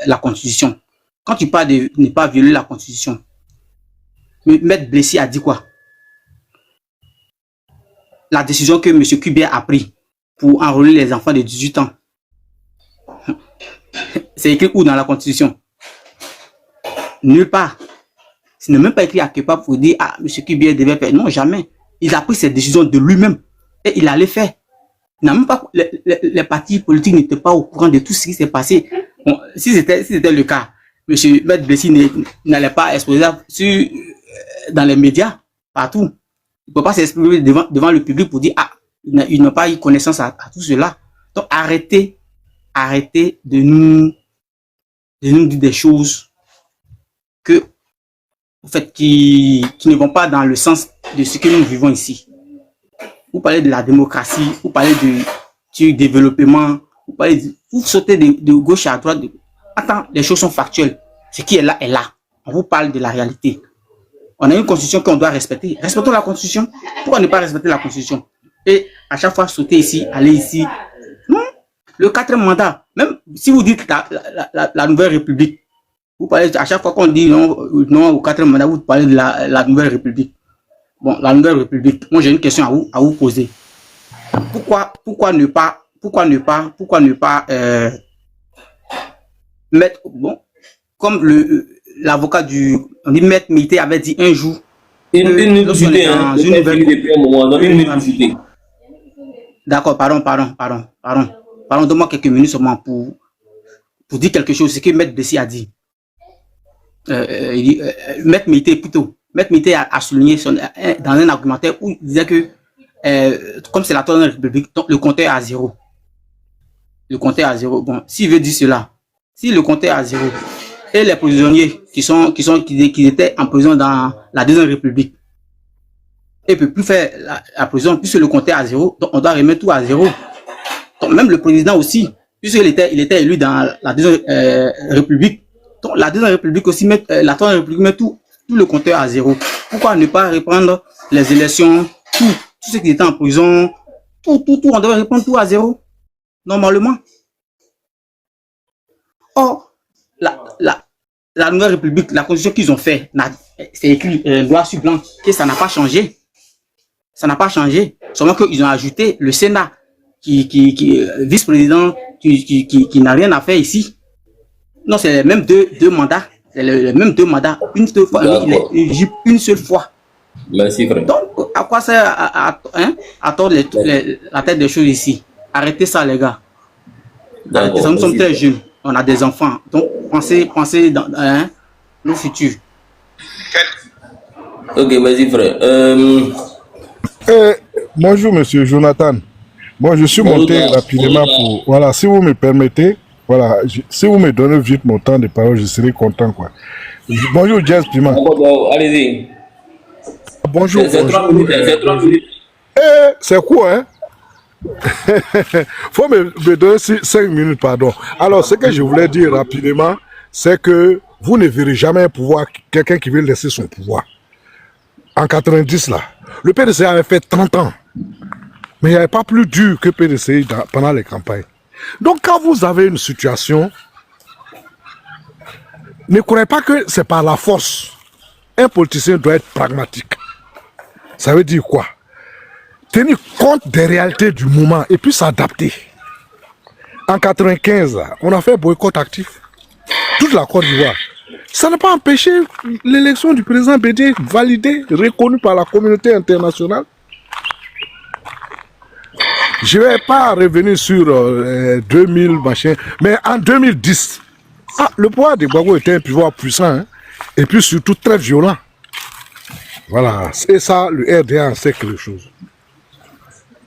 la Constitution. Quand tu parles de ne pas violer la Constitution, Maître Blessy a dit quoi? La décision que M. Kubert a prise pour enrôler les enfants de 18 ans. C'est écrit où dans la Constitution? Nulle part. Ce n'est même pas écrit à quelque part pour dire ah, M. Kubert devait faire. Non, jamais. Il a pris cette décision de lui-même et il allait faire. Même pas, les partis politiques n'étaient pas au courant de tout ce qui s'est passé. Bon, si c'était le cas, M. Maître Blessy n'allait pas exposer dans les médias, partout. Il ne peut pas s'exprimer devant le public pour dire ah, ils n'ont pas eu connaissance à tout cela. Donc arrêtez de nous dire des choses en fait, qui ne vont pas dans le sens de ce que nous vivons ici. Vous parlez de la démocratie, vous parlez du développement, vous sautez de gauche à droite. Attends, les choses sont factuelles. Ce qui est là est là. On vous parle de la réalité. On a une constitution qu'on doit respecter. Respectons la constitution. Pourquoi ne pas respecter la constitution? Et à chaque fois, sauter ici, aller ici. Non, le 4e mandat, même si vous dites la nouvelle république, vous parlez, à chaque fois qu'on dit non au 4e mandat, vous parlez de la nouvelle république. Bon, la nouvelle république, moi j'ai une question à vous poser. Pourquoi ne pas mettre, bon, comme l'avocat on dit Maître Milité avait dit un jour. Une minute D'accord, pardon, donne-moi quelques minutes seulement pour dire quelque chose, ce que Maître Blessy a dit. Maître Milité plutôt. Maître Milité a souligné dans un argumentaire où il disait que comme c'est la 3e République, donc le compteur est à 0. Le compteur est à 0. Bon, s'il veut dire cela, si le compteur est à 0 et les prisonniers qui étaient en prison dans la 2e République et ne peuvent plus faire la prison puisque le compteur est à 0, donc on doit remettre tout à 0. Donc même le président aussi, puisqu'il était élu dans la 2e République, donc la 2e République aussi la 3e République met tout le compteur à 0. Pourquoi ne pas reprendre les élections, tout ce qui était en prison, tout, on devait répondre tout à zéro, normalement. Or, la nouvelle république, la constitution qu'ils ont fait, c'est écrit noir sur blanc, que ça n'a pas changé. Ça n'a pas changé. Seulement qu'ils ont ajouté le Sénat, qui vice-président, qui n'a rien à faire ici. Non, c'est les mêmes deux mandats. C'est les mêmes deux mandats. Une seule fois. Une seule fois. Merci, frère. Donc, à quoi ça à tordre la tête des choses ici? Arrêtez ça, les gars. Arrêtez ça. Nous sommes très jeunes. On a des enfants. Donc, pensez dans nos futurs. Ok, vas-y, frère. Bonjour, monsieur Jonathan. Bon, je suis monté rapidement pour... Voilà, si vous me permettez, voilà, si vous me donnez vite mon temps de parole, je serai content, quoi. Bonjour, Jazz Piment. Allez-y. Bonjour. C'est 3 minutes. C'est 3 minutes. C'est quoi, hein? Faut me donner 5 minutes, pardon. Alors, ce que je voulais dire rapidement, c'est que vous ne verrez jamais un pouvoir, quelqu'un qui veut laisser son pouvoir. En 90, là, le PDC avait fait 30 ans. Mais il n'y avait pas plus dur que PDC pendant les campagnes. Donc, quand vous avez une situation, ne croyez pas que c'est par la force. Un politicien doit être pragmatique. Ça veut dire quoi? Tenir compte des réalités du moment et puis s'adapter. En 95, on a fait boycott actif. Toute la Côte d'Ivoire. Ça n'a pas empêché l'élection du président Bédié validée, reconnue par la communauté internationale. Je ne vais pas revenir sur 2000, machin, mais en 2010, le pouvoir de Gbagbo était un pouvoir puissant, hein, et puis surtout très violent. Voilà, c'est ça, le RDA en sait quelque chose.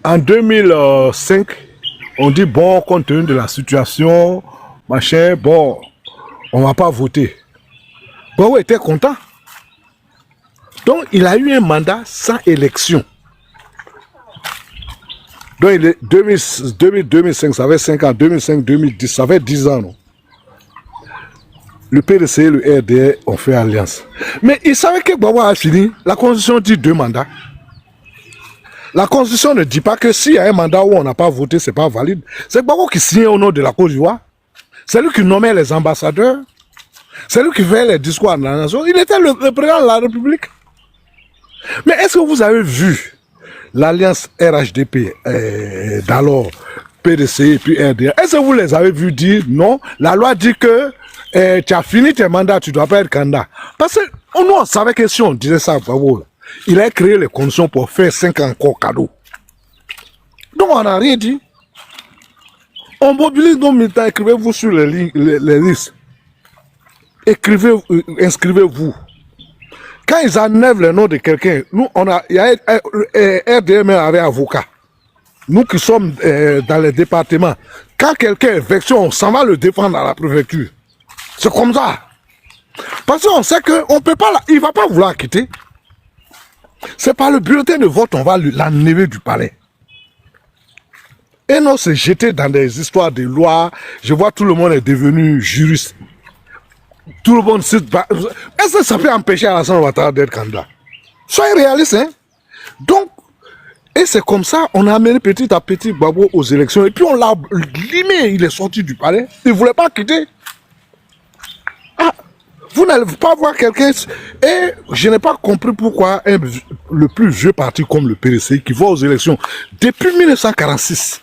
En 2005, on dit, bon, compte tenu de la situation, machin, bon, on ne va pas voter. Gbagbo était content. Donc, il a eu un mandat sans élection. Donc, 2005, ça fait 5 ans, 2005, 2010, ça fait 10 ans, non? Le PDC et le RDR ont fait alliance. Mais ils savaient que Gbagbo a fini. La Constitution dit 2 mandats. La Constitution ne dit pas que s'il y a un mandat où on n'a pas voté, ce n'est pas valide. C'est Gbagbo qui signait au nom de la Côte d'Ivoire. C'est lui qui nommait les ambassadeurs. C'est lui qui fait les discours à la nation. Il était le président de la République. Mais est-ce que vous avez vu l'alliance RHDP d'alors, PDC et puis RDR? Est-ce que vous les avez vus dire non? La loi dit que tu as fini tes mandats, tu ne dois pas être candidat. Parce que nous, on savait que si on disait ça, il a créé les conditions pour faire 5 ans encore cadeau. Donc on n'a rien dit. On mobilise nos militants, écrivez-vous sur les listes. Inscrivez-vous. Quand ils enlèvent le nom de quelqu'un, nous, il y a RDM avec avocat. Nous qui sommes dans les départements, quand quelqu'un est vexé, on s'en va le défendre à la préfecture. C'est comme ça. Parce qu'on sait qu'on peut pas, il ne va pas vouloir quitter. C'est par le bulletin de vote, on va l'enlever du palais. Et non, c'est jeté dans des histoires de lois. Je vois tout le monde est devenu juriste. Tout le monde cite. Est-ce que ça peut empêcher Alassane Ouattara d'être candidat? Soyez réaliste, hein. Donc, et c'est comme ça, on a amené petit à petit Gbagbo aux élections. Et puis on l'a limé, il est sorti du palais. Il ne voulait pas quitter. Vous n'allez pas voir quelqu'un. Et je n'ai pas compris pourquoi le plus vieux parti comme le PDC qui va aux élections depuis 1946,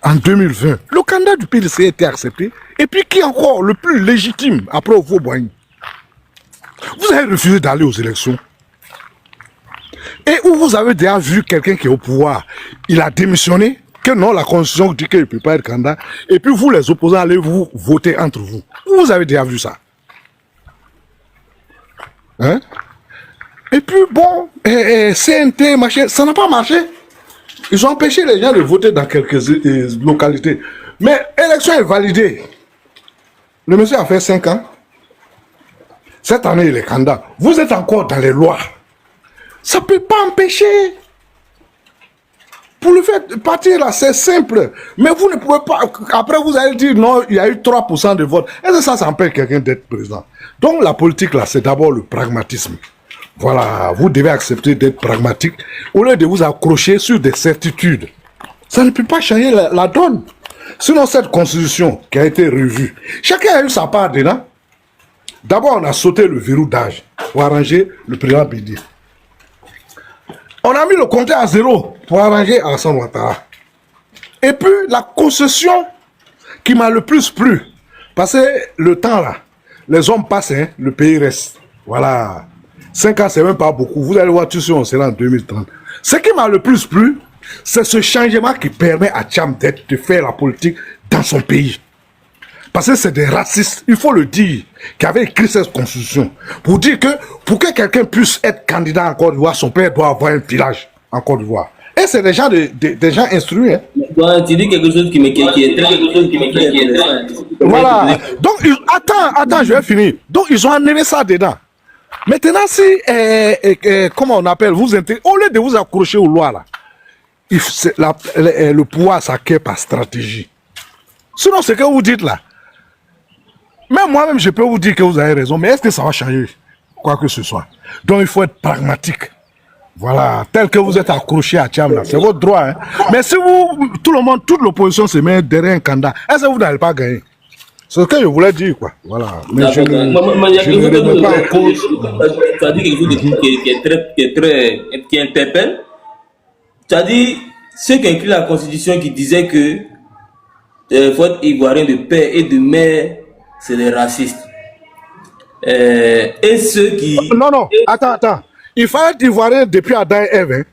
en 2020, le candidat du PDC a été accepté. Et puis qui encore le plus légitime après Oufo-Boigny? Vous avez refusé d'aller aux élections. Et où vous avez déjà vu quelqu'un qui est au pouvoir, il a démissionné, que non, la Constitution dit qu'il ne peut pas être candidat. Et puis vous, les opposants, allez vous voter entre vous. Vous avez déjà vu ça? Hein? Et puis bon, CNT, machin, ça n'a pas marché. Ils ont empêché les gens de voter dans quelques localités. Mais l'élection est validée. Le monsieur a fait 5 ans. Cette année, il est candidat. Vous êtes encore dans les lois. Ça ne peut pas empêcher. Pour le faire partir là, c'est simple. Mais vous ne pouvez pas. Après, vous allez dire non, il y a eu 3% de vote. Est-ce que ça empêche quelqu'un d'être président? Donc la politique là, c'est d'abord le pragmatisme. Voilà, vous devez accepter d'être pragmatique au lieu de vous accrocher sur des certitudes. Ça ne peut pas changer la donne. Sinon, cette constitution qui a été revue, chacun a eu sa part dedans. D'abord, on a sauté le verrou d'âge pour arranger le président Bédi. On a mis le compteur à zéro pour arranger Alassane Ouattara. Et puis, la concession qui m'a le plus plu, parce que le temps là, les hommes passent, hein, le pays reste. Voilà. 5 ans, c'est même pas beaucoup. Vous allez voir tout ça, on sera en 2030. Ce qui m'a le plus plu, c'est ce changement qui permet à Tcham de faire la politique dans son pays. Parce que c'est des racistes, il faut le dire, qui avaient écrit cette constitution. Pour dire que, pour que quelqu'un puisse être candidat en Côte d'Ivoire, son père doit avoir un village en Côte d'Ivoire. Et c'est des gens, des gens instruits. Hein. Tu dis quelque chose qui est très intéressant. Voilà. Donc, attends, je vais finir. Donc, ils ont enlevé ça dedans. Maintenant, si, comment on appelle, au lieu de vous accrocher aux lois, là, le pouvoir s'acquiert par stratégie. Sinon, ce que vous dites là, même moi-même, je peux vous dire que vous avez raison, mais est-ce que ça va changer quoi que ce soit? Donc, il faut être pragmatique. Voilà, tel que vous êtes accroché à Tcham là, c'est votre droit. Hein. Mais si vous, tout le monde, toute l'opposition se met derrière un candidat, est-ce que vous n'allez pas gagner? C'est ce que je voulais dire, quoi. Voilà. Mais je ne remets pas en cause. Tu as dit quelque chose qui interpelle. Tu as dit, ceux qui ont écrit la Constitution qui disaient que faut être ivoirien de père et de mère, c'est des racistes. Et ceux qui... Non, attends. Il faut être ivoirien depuis Adam et Ève. Hein.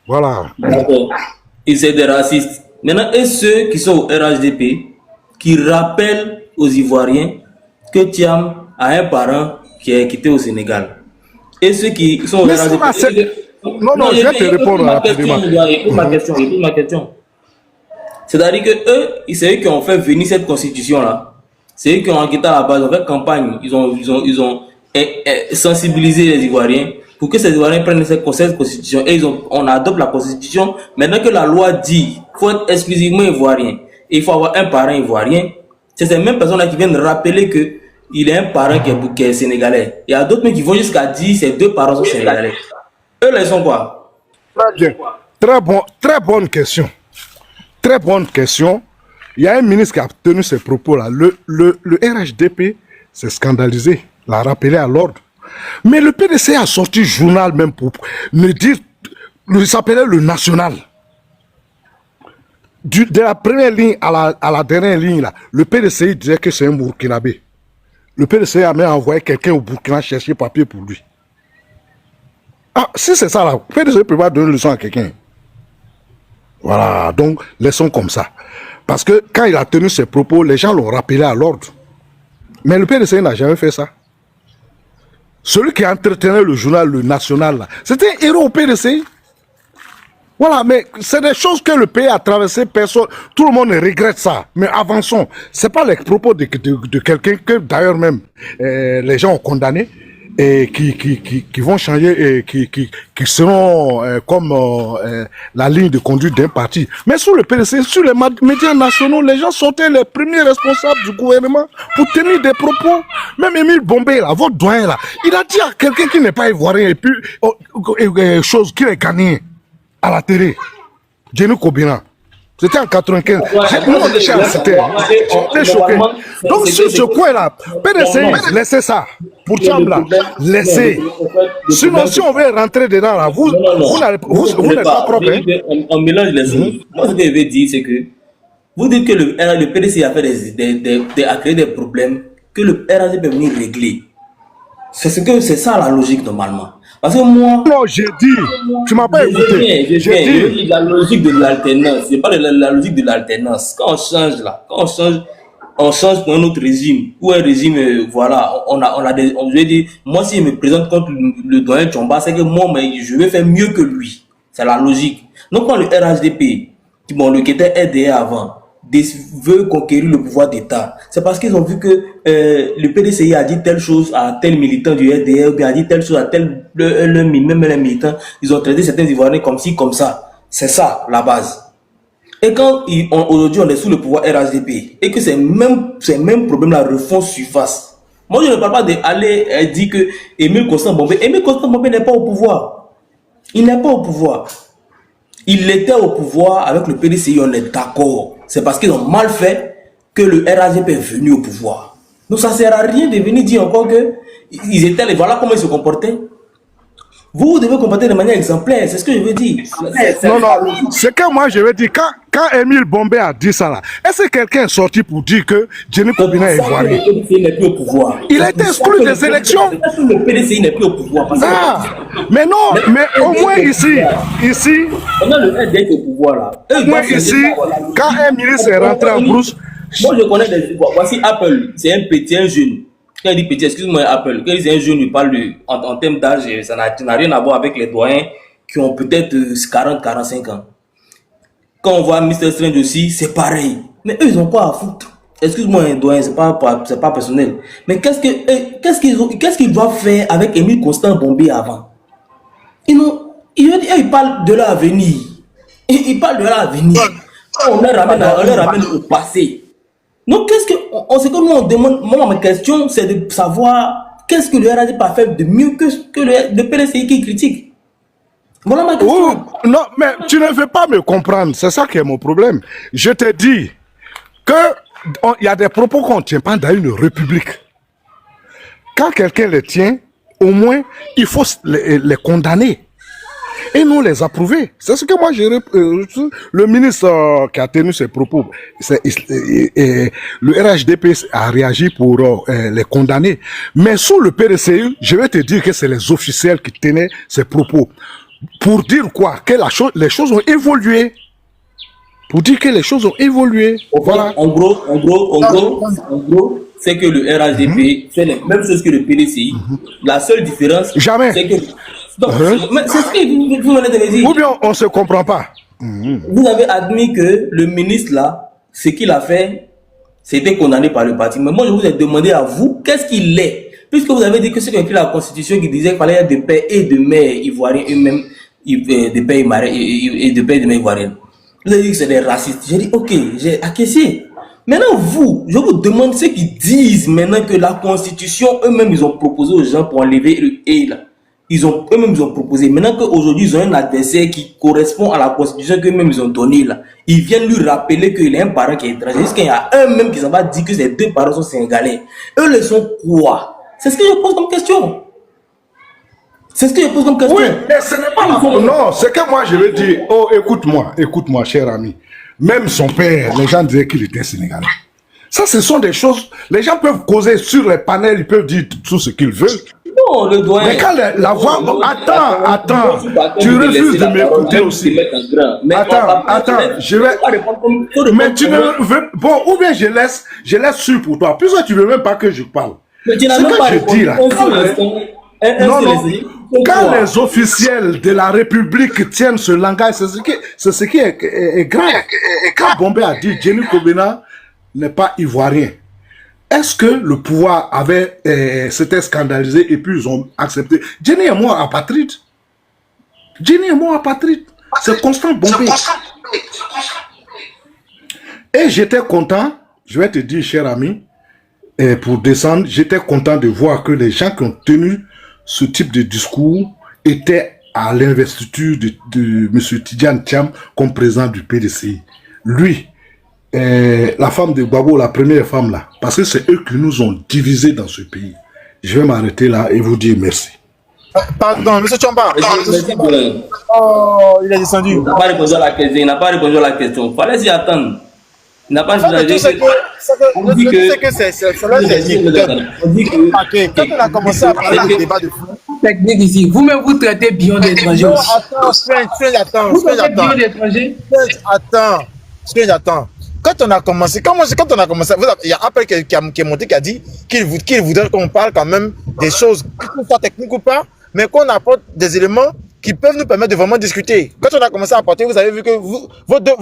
Voilà. D'accord. Et c'est des racistes. Maintenant, et ceux qui sont au RHDP, qui rappellent aux Ivoiriens que Thiam a un parent qui est quitté au Sénégal. Et ceux qui sont au RHDP... Non, je vais te répondre rapidement. Écoute ma question. C'est-à-dire que c'est eux qui ont fait venir cette constitution-là. C'est eux qui ont enquêté à la base, ont fait campagne. Ils ont sensibilisé les Ivoiriens pour que ces Ivoiriens prennent cette constitution. Et on adopte la constitution. Maintenant que la loi dit qu'il faut être exclusivement ivoirien et il faut avoir un parent ivoirien, c'est ces mêmes personnes-là qui viennent rappeler qu'il a un parent qui est sénégalais. Il y a d'autres qui vont jusqu'à dire que ses deux parents sont sénégalais. Eux, là, ils sont quoi? Très bien. Très bonne question. Très bonne question. Il y a un ministre qui a tenu ces propos-là. Le RHDP s'est scandalisé, l'a rappelé à l'ordre. Mais le PDC a sorti journal même pour me dire, il s'appelait le National. De la première ligne à la dernière ligne, là, le PDC disait que c'est un Burkinabé. Le PDC a même envoyé quelqu'un au Burkina chercher papier pour lui. Ah, si c'est ça là, le PDC ne peut pas donner leçon à quelqu'un. Voilà, donc laissons comme ça. Parce que quand il a tenu ses propos, les gens l'ont rappelé à l'ordre. Mais le PDC n'a jamais fait ça. Celui qui entretenait le journal, le National, là, c'était un héros au PDC. Voilà, mais c'est des choses que le pays a traversé, personne, tout le monde regrette ça. Mais avançons. C'est pas les propos de quelqu'un que d'ailleurs même les gens ont condamné et qui vont changer et qui seront comme la ligne de conduite d'un parti. Mais sur le PDC, sur les médias nationaux, les gens sortaient les premiers responsables du gouvernement pour tenir des propos. Même Émile Bombé, là, votre doyen, là, il a dit à quelqu'un qui n'est pas ivoirien et puis chose qu'il est gagné à la télé. Jenny Kobina. C'était en 95. J'étais choqué. Donc sur ce coin-là, PDC, laissez ça. Pour Tchambla, laissez. Sinon, si on veut rentrer dedans, là, vous n'êtes pas propre. Hein? On mélange les choses. Moi, ce que je veux dire, c'est que vous dites que le PDC a fait a créé des problèmes que le RHD peut venir régler. C'est ça la logique normalement. Parce que moi... Non, j'ai dit. Tu m'as pas écouté. J'ai dit la logique de l'alternance. C'est pas la logique de l'alternance. Quand on change là, on change pour un autre régime. Ou un régime, voilà, je vais dire, moi si je me présente contre le doyen Tchomba, c'est que moi, mais je vais faire mieux que lui. C'est la logique. Donc quand le RHDP, qui était RDA avant, veut conquérir le pouvoir d'État, c'est parce qu'ils ont vu que le PDCI a dit telle chose à tel militant du RDA, ou bien a dit telle chose à même les militants, ils ont traité certains Ivoiriens comme ci, comme ça. C'est ça, la base. Et quand aujourd'hui on est sous le pouvoir RHDP, et que ces mêmes problèmes-là refont surface, Moi, je ne parle pas d'aller dire que Émile Constant Bombé. Émile Constant Bombé n'est pas au pouvoir. Il n'est pas au pouvoir. Il était au pouvoir avec le PDCI, on est d'accord. C'est parce qu'ils ont mal fait que le RAGP est venu au pouvoir. Donc ça ne sert à rien de venir dire encore que ils étaient les voilà comment ils se comportaient. Vous devez comporter de manière exemplaire, c'est ce que je veux dire. Non, non, c'est que moi je veux dire, quand Émile Bombé a dit ça là, est-ce que quelqu'un est sorti pour dire que Jenny Kobina est ivoirien? Le PDCI n'est plus au pouvoir. Il a été exclu des élections. Le PDCI n'est plus au pouvoir. Ah, mais non, mais au moins ici, on a le RDC au pouvoir là. Au moins ici, quand un ministre est rentré en brousse. Moi je connais des. Voici Apple, c'est un petit, un jeune. Quand il dit petit, excuse-moi Apple, quand il dit un jeune, il parle en termes d'âge, ça n'a rien à voir avec les doyens qui ont peut-être 40-45 ans. Quand on voit Mr. Strange aussi, c'est pareil. Mais eux, ils n'ont pas à foutre. Excuse-moi, un doyen, c'est pas personnel. Mais qu'est-ce qu'ils doivent faire avec Émile Constant Bombé avant? Ils parlent de leur avenir. Ils parlent de leur avenir. On les ramène au passé. Donc, ce que nous on demande, moi ma question, c'est de savoir qu'est-ce que le RADP a fait de mieux que le PDCI qui critique. Voilà ma question. Oh, non, mais tu ne veux pas me comprendre, c'est ça qui est mon problème. Je te dis qu'il y a des propos qu'on ne tient pas dans une république. Quand quelqu'un les tient, au moins, il faut les condamner. Et nous les approuver. C'est ce que moi j'ai le ministre qui a tenu ses propos, le RHDP a réagi pour les condamner. Mais sous le PDCI, je vais te dire que c'est les officiels qui tenaient ces propos. Pour dire quoi? Que les choses ont évolué. Pour dire que les choses ont évolué. Voilà. En gros, c'est que le RHDP fait les mêmes choses que le PDCI. La seule différence, c'est que donc, c'est ce que vous venez de me dire. Ou bien on ne se comprend pas. Vous avez admis que le ministre là, ce qu'il a fait, c'était condamné par le parti. Mais moi, je vous ai demandé à vous, qu'est-ce qu'il est? Puisque vous avez dit que c'est écrit la Constitution qui disait qu'il fallait des pères et de mères ivoiriens eux-mêmes, des pères et de mères ivoiriennes. Vous avez dit que c'est des racistes. J'ai dit, ok, j'ai acquiescé. Maintenant, je vous demande ce qu'ils disent maintenant que la Constitution, eux-mêmes, ils ont proposé aux gens pour enlever le « et » là. Eux-mêmes, ils ont proposé. Maintenant qu'aujourd'hui, ils ont un adversaire qui correspond à la constitution qu'eux-mêmes, ils ont donnée là. Ils viennent lui rappeler qu'il a un parent qui est étranger. Est-ce qu'il y a un même qui s'en va dire que ses deux parents sont sénégalais? Eux, ils sont quoi? C'est ce que je pose comme question. C'est ce que je pose comme question. Oui, mais ce n'est pas non, c'est que moi, je veux dire, oh, écoute-moi, cher ami. Même son père, les gens disaient qu'il était sénégalais. Ça, ce sont des choses, les gens peuvent causer sur les panels, ils peuvent dire tout ce qu'ils veulent. Non, le doyen. Mais quand la voix... Attends, tu refuses de m'écouter aussi. Attends, je vais... Mais tu ne veux... Bon, ou bien je laisse sûr pour toi. Puisque tu ne veux même pas que je parle. Mais tu n'as même pas répondu. Quand les officiels de la République tiennent ce langage, c'est ce qui est grave. Quand Bombé a dit Jenny Kobina n'est pas ivoirien, est-ce que le pouvoir s'était scandalisé et puis ils ont accepté? Jenny est mort apatride. C'est Constant Bombé. Et j'étais content, je vais te dire, cher ami, pour descendre, j'étais content de voir que les gens qui ont tenu ce type de discours étaient à l'investiture de M. Tidjane Thiam comme président du PDCI. Lui, la femme de Gbagbo, la première femme là, parce que c'est eux qui nous ont divisés dans ce pays. Je vais m'arrêter là et vous dire merci. Pardon, M. Tchamba. Oh, il est descendu. Il n'a pas répondu à la question. Fallait s'y attendre. Il n'a pas répondu. On dit que c'est quand on a commencé à parler du débat de fond. Technique ici. Vous-même, vous traitez bien d'étrangers aussi. Attends. Quand on a commencé, il y a Apple qui est monté, qui a dit qu'il voudrait qu'on parle quand même des choses, que ce soit technique ou pas, mais qu'on apporte des éléments qui peuvent nous permettre de vraiment discuter. Quand on a commencé à apporter, vous avez vu que vos deux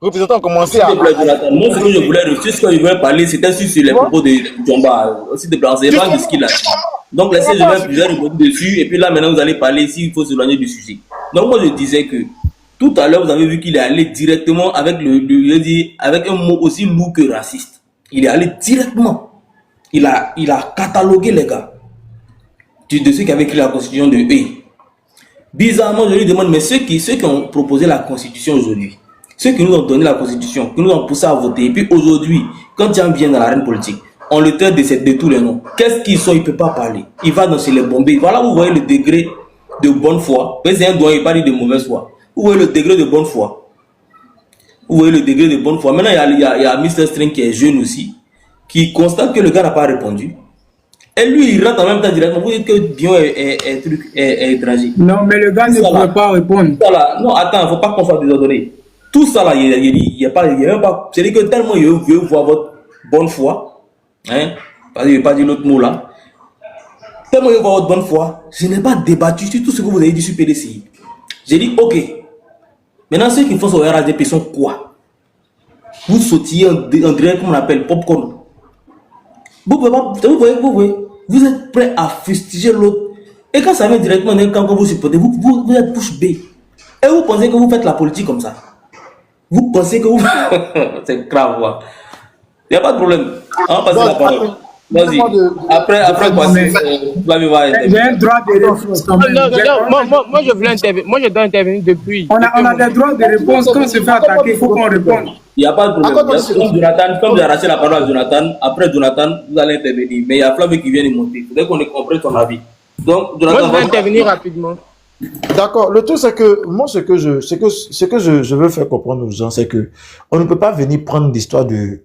représentants ont commencé à... Moi, ce que je voulais refuser, ce que je voulais parler, c'était sur les propos de Djomba. S'il te plaît, c'est pas de ce qu'il a dit. Donc, laissez, je vais répondre dessus, et puis là, maintenant, vous allez parler s'il faut s'éloigner du sujet. Donc, moi, je disais que tout à l'heure, vous avez vu qu'il est allé directement avec avec un mot aussi lourd que raciste. Il est allé directement. il a catalogué les gars de ceux qui avaient écrit la constitution de eux. Bizarrement, je lui demande, mais ceux qui ont proposé la constitution aujourd'hui, ceux qui nous ont donné la constitution, qui nous ont poussé à voter, et puis aujourd'hui, quand Tiam vient dans l'arène politique, on le traite de tous les noms. Qu'est-ce qu'ils sont? Il ne peut pas parler. Il va dans chez les bombés. Voilà, vous voyez le degré de bonne foi. C'est un doigt, il parle de mauvaise foi. Vous voyez le degré de bonne foi. Vous voyez le degré de bonne foi. Maintenant, il y a Mr. String qui est jeune aussi, qui constate que le gars n'a pas répondu. Et lui, il rentre en même temps directement. Vous dites que Dion est étranger. Non, mais le gars ne pourrait pas répondre. Là, non, attends, il ne faut pas qu'on soit désordonné. Tout ça là, il n'y a pas. C'est-à-dire que tellement il veut voir votre bonne foi, hein, parce qu'il ne veut pas dire l'autre mot là. Tellement il veut voir votre bonne foi, je n'ai pas débattu sur tout ce que vous avez dit sur PDCI. J'ai dit, ok. Maintenant, ceux qui font sur RADP sont quoi? Vous sautillez en direct, comme on appelle, popcorn. Vous voyez, vous êtes prêt à fustiger l'autre. Et quand ça vient directement d'un camp que vous supportez, vous êtes bouche bée. Et vous pensez que vous faites la politique comme ça. Vous pensez que vous... C'est grave, quoi. Il n'y a pas de problème. On va passer la parole. Vas-y. Après quoi, j'ai un droit de réponse. Moi, je voulais intervenir. Moi, je dois intervenir depuis. On a des droits de réponse. Quand on se fait attaquer, il faut qu'on réponde. Il n'y a pas de problème. Comme j'ai arraché la parole à Jonathan, après Jonathan, vous allez intervenir. Mais il y a Flavie qui vient de monter. Il faudrait qu'on comprenne son avis. Donc, Jonathan, moi, je vais intervenir rapidement. D'accord. Le truc, c'est que moi, ce que je veux faire comprendre aux gens, c'est que on ne peut pas venir prendre l'histoire de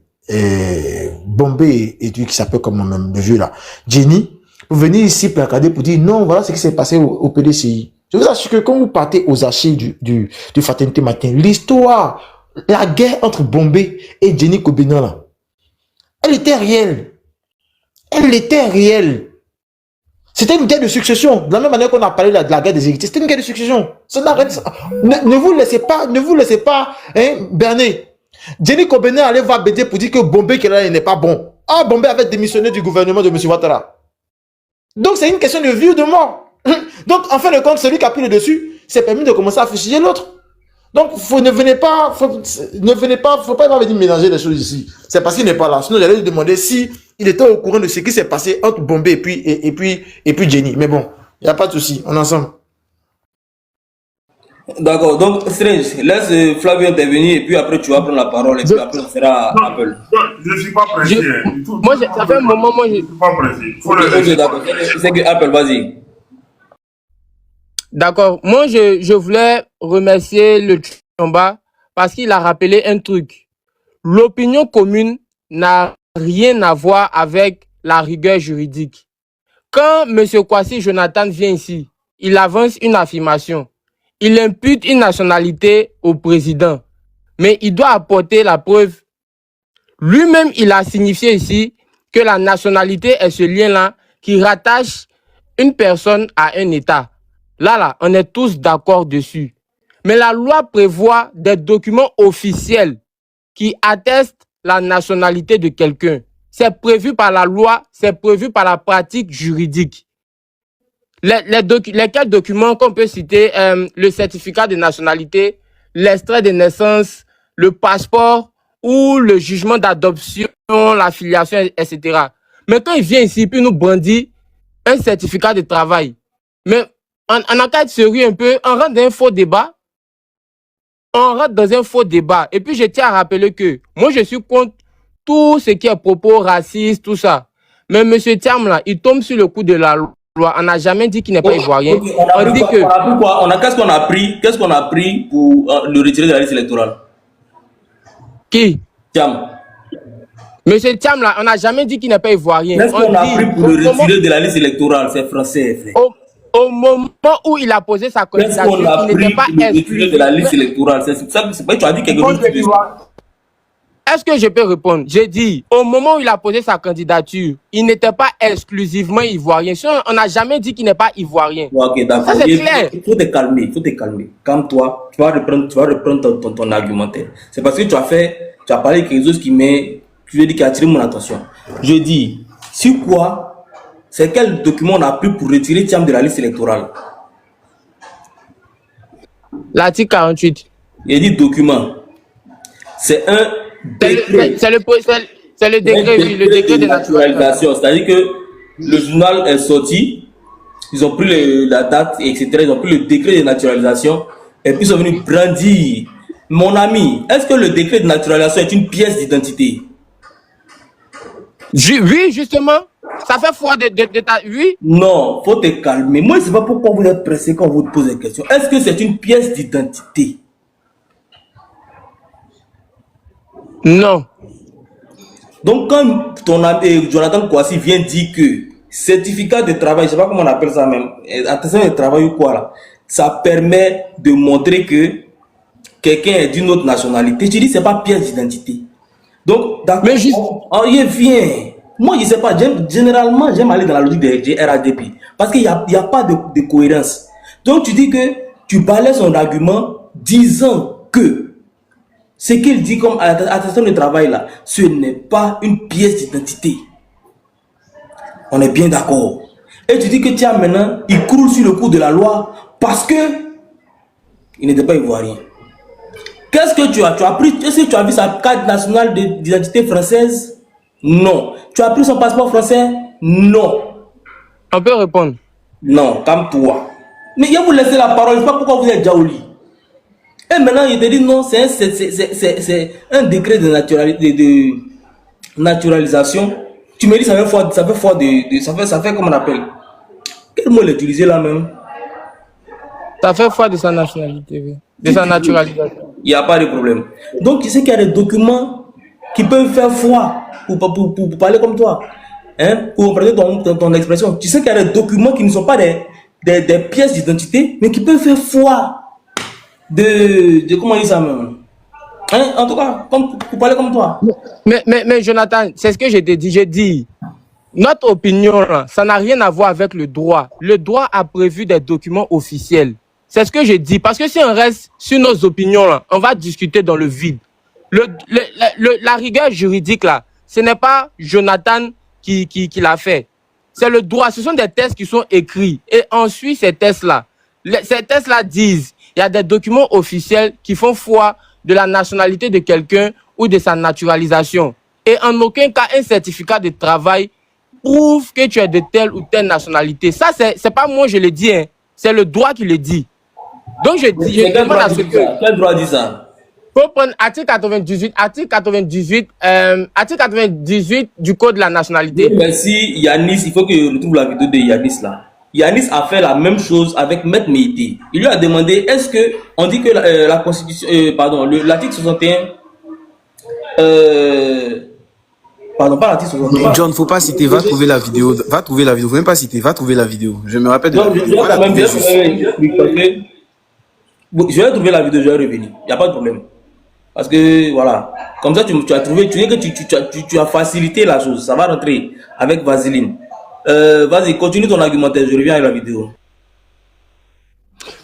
Bombay et qui s'appelle comme même le jeu là, Jenny, pour venir ici placarder pour dire non, voilà ce qui s'est passé au PDCI. Je vous assure que quand vous partez aux archives du Fraternité Matin, l'histoire, la guerre entre Bombay et Jenny Kobena là, elle était réelle. Elle était réelle. C'était une guerre de succession. De la même manière qu'on a parlé de la guerre des héritiers, c'était une guerre de succession. Ne vous laissez pas, hein, berner. Jenny Kobena allait voir Bédé pour dire que Bombay n'est pas bon. Ah, Bombay avait démissionné du gouvernement de M. Ouattara. Donc c'est une question de vie ou de mort. Donc en fin de compte, celui qui a pris le dessus s'est permis de commencer à fustiger l'autre. Donc ne venez pas, faut pas venir mélanger les choses ici. C'est parce qu'il n'est pas là. Sinon j'allais lui demander si il était au courant de ce qui s'est passé entre Bombay et puis Jenny. Mais bon, il n'y a pas de souci, on est ensemble. D'accord, donc Strange, laisse Flavio intervenir et puis après tu vas prendre la parole et puis après on fera appel. Je ne suis pas pressé. Moi, ça fait un moment, moi, je ne suis pas pressé. D'accord, c'est que Apple, vas-y. D'accord, moi je voulais remercier le Chamba parce qu'il a rappelé un truc. L'opinion commune n'a rien à voir avec la rigueur juridique. Quand M. Kwasi Jonathan vient ici, il avance une affirmation. Il impute une nationalité au président, mais il doit apporter la preuve. Lui-même, il a signifié ici que la nationalité est ce lien-là qui rattache une personne à un État. Là, on est tous d'accord dessus. Mais la loi prévoit des documents officiels qui attestent la nationalité de quelqu'un. C'est prévu par la loi, c'est prévu par la pratique juridique. Lesquels documents qu'on peut citer, le certificat de nationalité, l'extrait de naissance, le passeport ou le jugement d'adoption, la filiation, etc. Mais quand il vient ici, puis nous brandit un certificat de travail. Mais en enquête sérieux un peu, on rentre dans un faux débat. Et puis je tiens à rappeler que moi je suis contre tout ce qui est propos racistes, tout ça. Mais M. Thiam là, il tombe sur le coup de la loi. On n'a jamais dit qu'il n'est pas ivoirien. Okay, Qu'est-ce qu'on a pris pour le retirer de la liste électorale? Qui? Thiam. Monsieur Thiam, là, on n'a jamais dit qu'il n'est pas ivoirien. Qu'est-ce qu'on a pris pour le retirer de la liste électorale? C'est français, frère. Au moment où il a posé sa candidature, il n'était pas exclu de la liste électorale. C'est pas tu as dit quelque chose. Est-ce que je peux répondre? J'ai dit, au moment où il a posé sa candidature, il n'était pas exclusivement ivoirien. On n'a jamais dit qu'il n'est pas ivoirien. Ok, d'accord. Ça, c'est clair. Il faut te calmer. Calme-toi. Tu vas reprendre ton argumentaire. C'est parce que tu as parlé de quelque chose qui a attiré mon attention. Je dis, sur quoi, c'est quel document on a pris pour retirer Thiam de la liste électorale? L'article 48. Il dit document. C'est un décret. C'est le décret, oui, le décret de naturalisation. C'est-à-dire que le journal est sorti, ils ont pris la date, etc. Ils ont pris le décret de naturalisation et puis ils sont venus brandir. Mon ami, est-ce que le décret de naturalisation est une pièce d'identité? Oui, justement. Ça fait foi de ta... Oui. Non, faut te calmer. Moi, je ne sais pas pourquoi vous êtes pressé quand vous posez des questions. Est-ce que c'est une pièce d'identité? Non. Donc, quand ton ami Jonathan Kouassi vient dire que certificat de travail, je ne sais pas comment on appelle ça même, attestation de travail ou quoi là, ça permet de montrer que quelqu'un est d'une autre nationalité. Tu dis que ce n'est pas pièce d'identité. Donc, d'accord, on y vient. Moi, je ne sais pas, généralement, j'aime aller dans la logique des RADP parce qu'il n'y a pas de cohérence. Donc, tu dis que tu balais son argument disant que ce qu'il dit comme attestation de travail là, ce n'est pas une pièce d'identité. On est bien d'accord. Et tu dis que tiens, maintenant, il croule sur le coup de la loi parce que il n'était pas ivoirien. Qu'est-ce que tu as pris? Est-ce que tu as vu sa carte nationale d'identité française? Non. Tu as pris son passeport français? Non. On peut répondre. Non, calme-toi. Mais il va vous laisser la parole, je ne sais pas pourquoi vous êtes déjà au lit. Et maintenant, il te dit non, c'est un décret de naturalisation. Tu me dis ça fait comment on appelle? Quel mot l'utiliser là même? Ça fait foi de sa nationalité, oui. De sa naturalisation. Il n'y a pas de problème. Donc, tu sais qu'il y a des documents qui peuvent faire foi pour parler comme toi. Hein? Pour prêter ton expression. Tu sais qu'il y a des documents qui ne sont pas des pièces d'identité, mais qui peuvent faire foi de comment dire ça même. Hein? En tout cas, pour parler comme toi. Mais Jonathan, c'est ce que je t'ai dit. J'ai dit, notre opinion, là, ça n'a rien à voir avec le droit. Le droit a prévu des documents officiels. C'est ce que j'ai dit. Parce que si on reste sur nos opinions, là, on va discuter dans le vide. La rigueur juridique, là, ce n'est pas Jonathan qui l'a fait. C'est le droit. Ce sont des tests qui sont écrits. Et ensuite, ces tests-là disent, il y a des documents officiels qui font foi de la nationalité de quelqu'un ou de sa naturalisation. Et en aucun cas, un certificat de travail prouve que tu es de telle ou telle nationalité. Ça, c'est pas moi, je le dis, hein. C'est le droit qui le dit. Donc, je demande à ce que... Quel droit dit ça? Faut prendre article 98 du code de la nationalité. Merci Yanis, il faut que je retrouve la vidéo de Yanis là. Yanis a fait la même chose avec Maître Meïté. Il lui a demandé, est-ce que, on dit que la constitution, l'article 61, pardon, pas l'article 61. John, faut pas citer, va trouver la vidéo, faut même pas citer, va trouver la vidéo. Je me rappelle de la vidéo. Je vais trouver la vidéo, je vais revenir. Il n'y a pas de problème. Parce que, voilà, comme ça, tu as trouvé, tu as facilité la chose. Ça va rentrer avec Vaseline. Vas-y, continue ton argumentaire, je reviens avec la vidéo.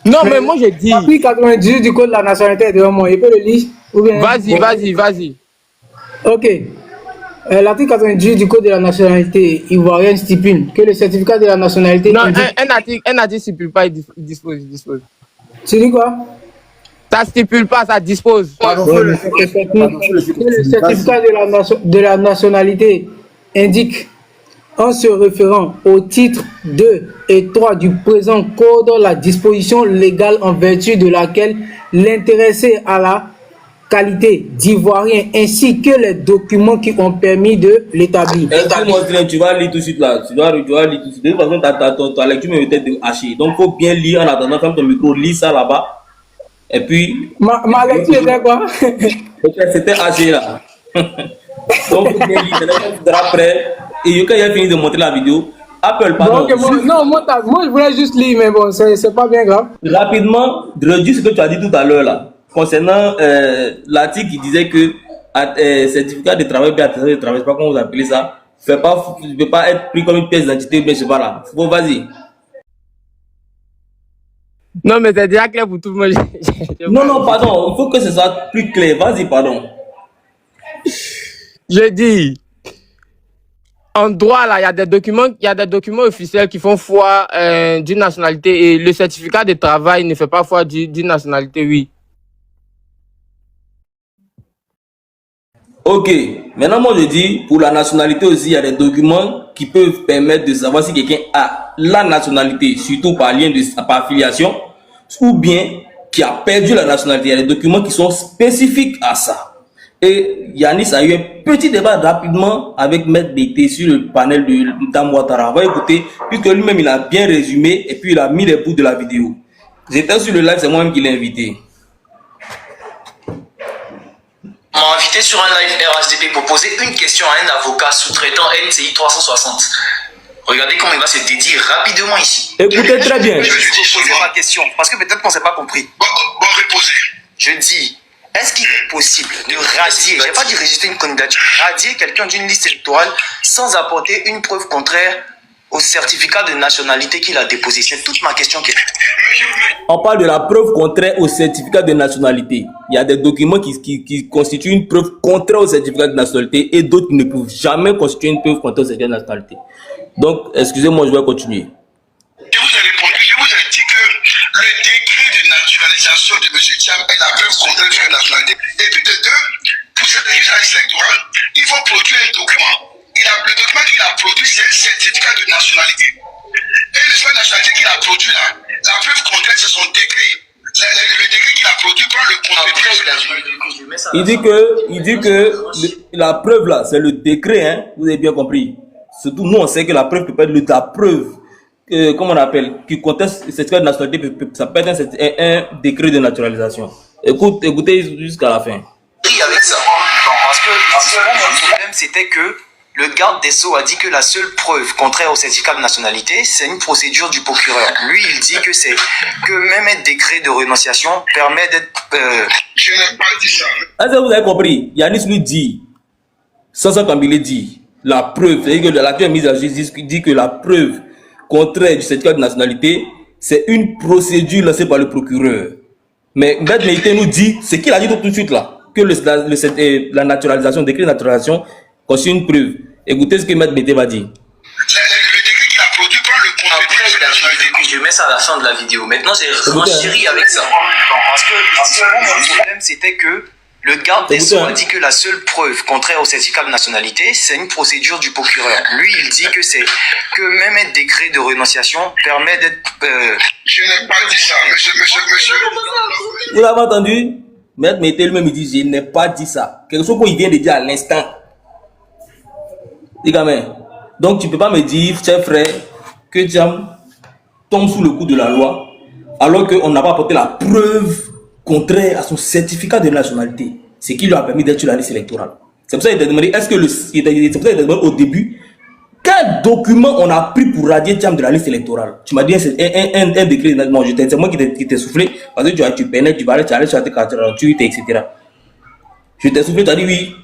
Non, mais moi, j'ai dit... L'article 98 du code de la nationalité est devant moi. Il peut le lire ou bien... Vas-y. Ok. L'article 98 du code de la nationalité ivoirienne stipule que le certificat de la nationalité... Non, un article stipule pas, il dispose. Tu dis quoi? Ça stipule pas, ça dispose. Le certificat de la nationalité indique, en se référant au titre 2 et 3 du présent code, la disposition légale en vertu de laquelle l'intéressé à la qualité d'ivoirien ainsi que les documents qui ont permis de l'établir. Tu vas lire tout de suite là. Tu vas lire tout de suite. De toute façon, ta lecture me peut-être hachée. Donc, il faut bien lire en attendant, ferme ton micro, lis ça là-bas. Et puis. Ma lecture était quoi? C'était haché là. Donc, il faut bien lire. Tu seras prêt. Et quand il a fini de montrer la vidéo, Apple, pardon. Donc, moi, je voulais juste lire, mais bon, c'est pas bien grave. Rapidement, redis ce que tu as dit tout à l'heure là. Concernant l'article qui disait que certificat de travail, bien de travail, je sais pas comment vous appelez ça, ne peut pas être pris comme une pièce d'identité, mais je sais pas là. Bon, vas-y. Non, mais c'est déjà clair pour tout le monde. Non, pardon, il faut que ce soit plus clair. Vas-y, pardon. Je dis, en droit, là, il y a des documents officiels qui font foi d'une nationalité et le certificat de travail ne fait pas foi d'une nationalité, oui. Ok, maintenant moi je dis, pour la nationalité aussi, il y a des documents qui peuvent permettre de savoir si quelqu'un a la nationalité, surtout par lien par affiliation, ou bien qui a perdu la nationalité. Il y a des documents qui sont spécifiques à ça. Et Yanis a eu un petit débat rapidement avec Maître Bété sur le panel de Dame Ouattara. On va écouter, puisque lui-même il a bien résumé et puis il a mis les bouts de la vidéo. J'étais sur le live, c'est moi-même qui l'ai invité. M'a invité sur un live RHDP pour poser une question à un avocat sous-traitant NCI 360. Regardez comment il va se dédier rapidement ici. Écoutez très bien. Je vais poser ma question, parce que peut-être qu'on ne s'est pas compris. Bon, reposez. Je dis, est-ce qu'il est possible de radier, je n'ai pas dit rejeter une candidature, radier quelqu'un d'une liste électorale sans apporter une preuve contraire au certificat de nationalité qu'il a déposé? C'est toute ma question qui est... On parle de la preuve contraire au certificat de nationalité. Il y a des documents qui constituent une preuve contraire au certificat de nationalité et d'autres qui ne peuvent jamais constituer une preuve contraire au certificat de nationalité. Donc, excusez-moi, je vais continuer. Je vous ai répondu, je vous ai dit que le décret de naturalisation de M. Thiam est la preuve contraire de la nationalité. Et puis de deux, pour cette liste électorale, il faut produire un document. Le document qu'il a produit, c'est un certificat de nationalité. Et le certificat de nationalité qu'il a produit là, la preuve contraire, c'est son décret. Le décret qu'il a produit prend le contre-pied de la nationalité. Il dit que la preuve là, c'est le décret, hein, vous avez bien compris. Surtout nous, on sait que la preuve peut être la preuve, comment on appelle, qui conteste le certificat de nationalité, ça peut être un décret de naturalisation. Écoutez jusqu'à la fin. Avec ça, parce que mon problème c'était que le garde des Sceaux a dit que la seule preuve contraire au certificat de nationalité, c'est une procédure du procureur. Lui, il dit que c'est que même un décret de renonciation permet d'être... Je n'ai pas dit ça. Est-ce que vous avez compris? Yanis lui dit, Sasa Kambile dit, la preuve, c'est-à-dire que l'actuelle mise à justice dit que la preuve contraire du certificat de nationalité, c'est une procédure lancée par le procureur. Mais Maître Meïté nous dit, ce qu'il a dit tout de suite là, que la naturalisation, le décret de naturalisation, constitue une preuve. Écoutez ce que Maître Meïté va dire. Le décret qu'il a produit prend le contre-pied de la nationalité. Je mets ça à la fin de la vidéo. Maintenant, j'ai renchéri avec ça. Parce que mon problème, c'était que le garde des Sceaux a dit que la seule preuve contraire au certificat de nationalité, c'est une procédure du procureur. Lui, il dit que c'est que même un décret de renonciation permet d'être... Je n'ai pas dit ça, monsieur. Vous l'avez entendu? Maître Meïté lui-même il dit, je n'ai pas dit ça. Quelque chose qu'il vient de dire à l'instant. Les gamins. Donc tu ne peux pas me dire, cher frère, que Thiam tombe sous le coup de la loi, alors qu'on n'a pas apporté la preuve contraire à son certificat de nationalité, ce qui lui a permis d'être sur la liste électorale. C'est pour ça qu'il t'a demandé, c'est pour ça qu'il t'a demandé au début, quel document on a pris pour radier Thiam de la liste électorale? Tu m'as dit c'est un décret, non, c'est moi qui t'ai soufflé, parce que tu pénètres, tu vas aller sur l'article 48, etc. Je t'ai soufflé, tu as dit oui,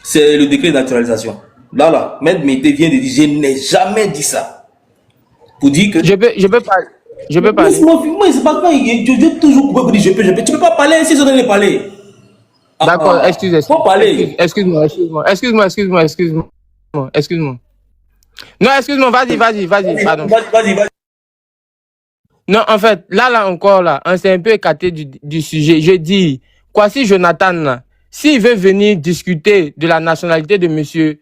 c'est le décret de naturalisation. Là, Maître Meïté vient de dire, je n'ai jamais dit ça. Pour dire que... Je peux parler. Je peux parler. Moi, c'est pas quoi, je toujours coupé pour dire je peux. Tu peux pas parler si je donne les parler. D'accord, excuse-moi. Faut parler. Excuse-moi. Non, excuse-moi, vas-y, pardon. Vas-y. Non, en fait, là encore, on s'est un peu écarté du sujet. Je dis, Kwasi Jonathan, là, s'il veut venir discuter de la nationalité de monsieur,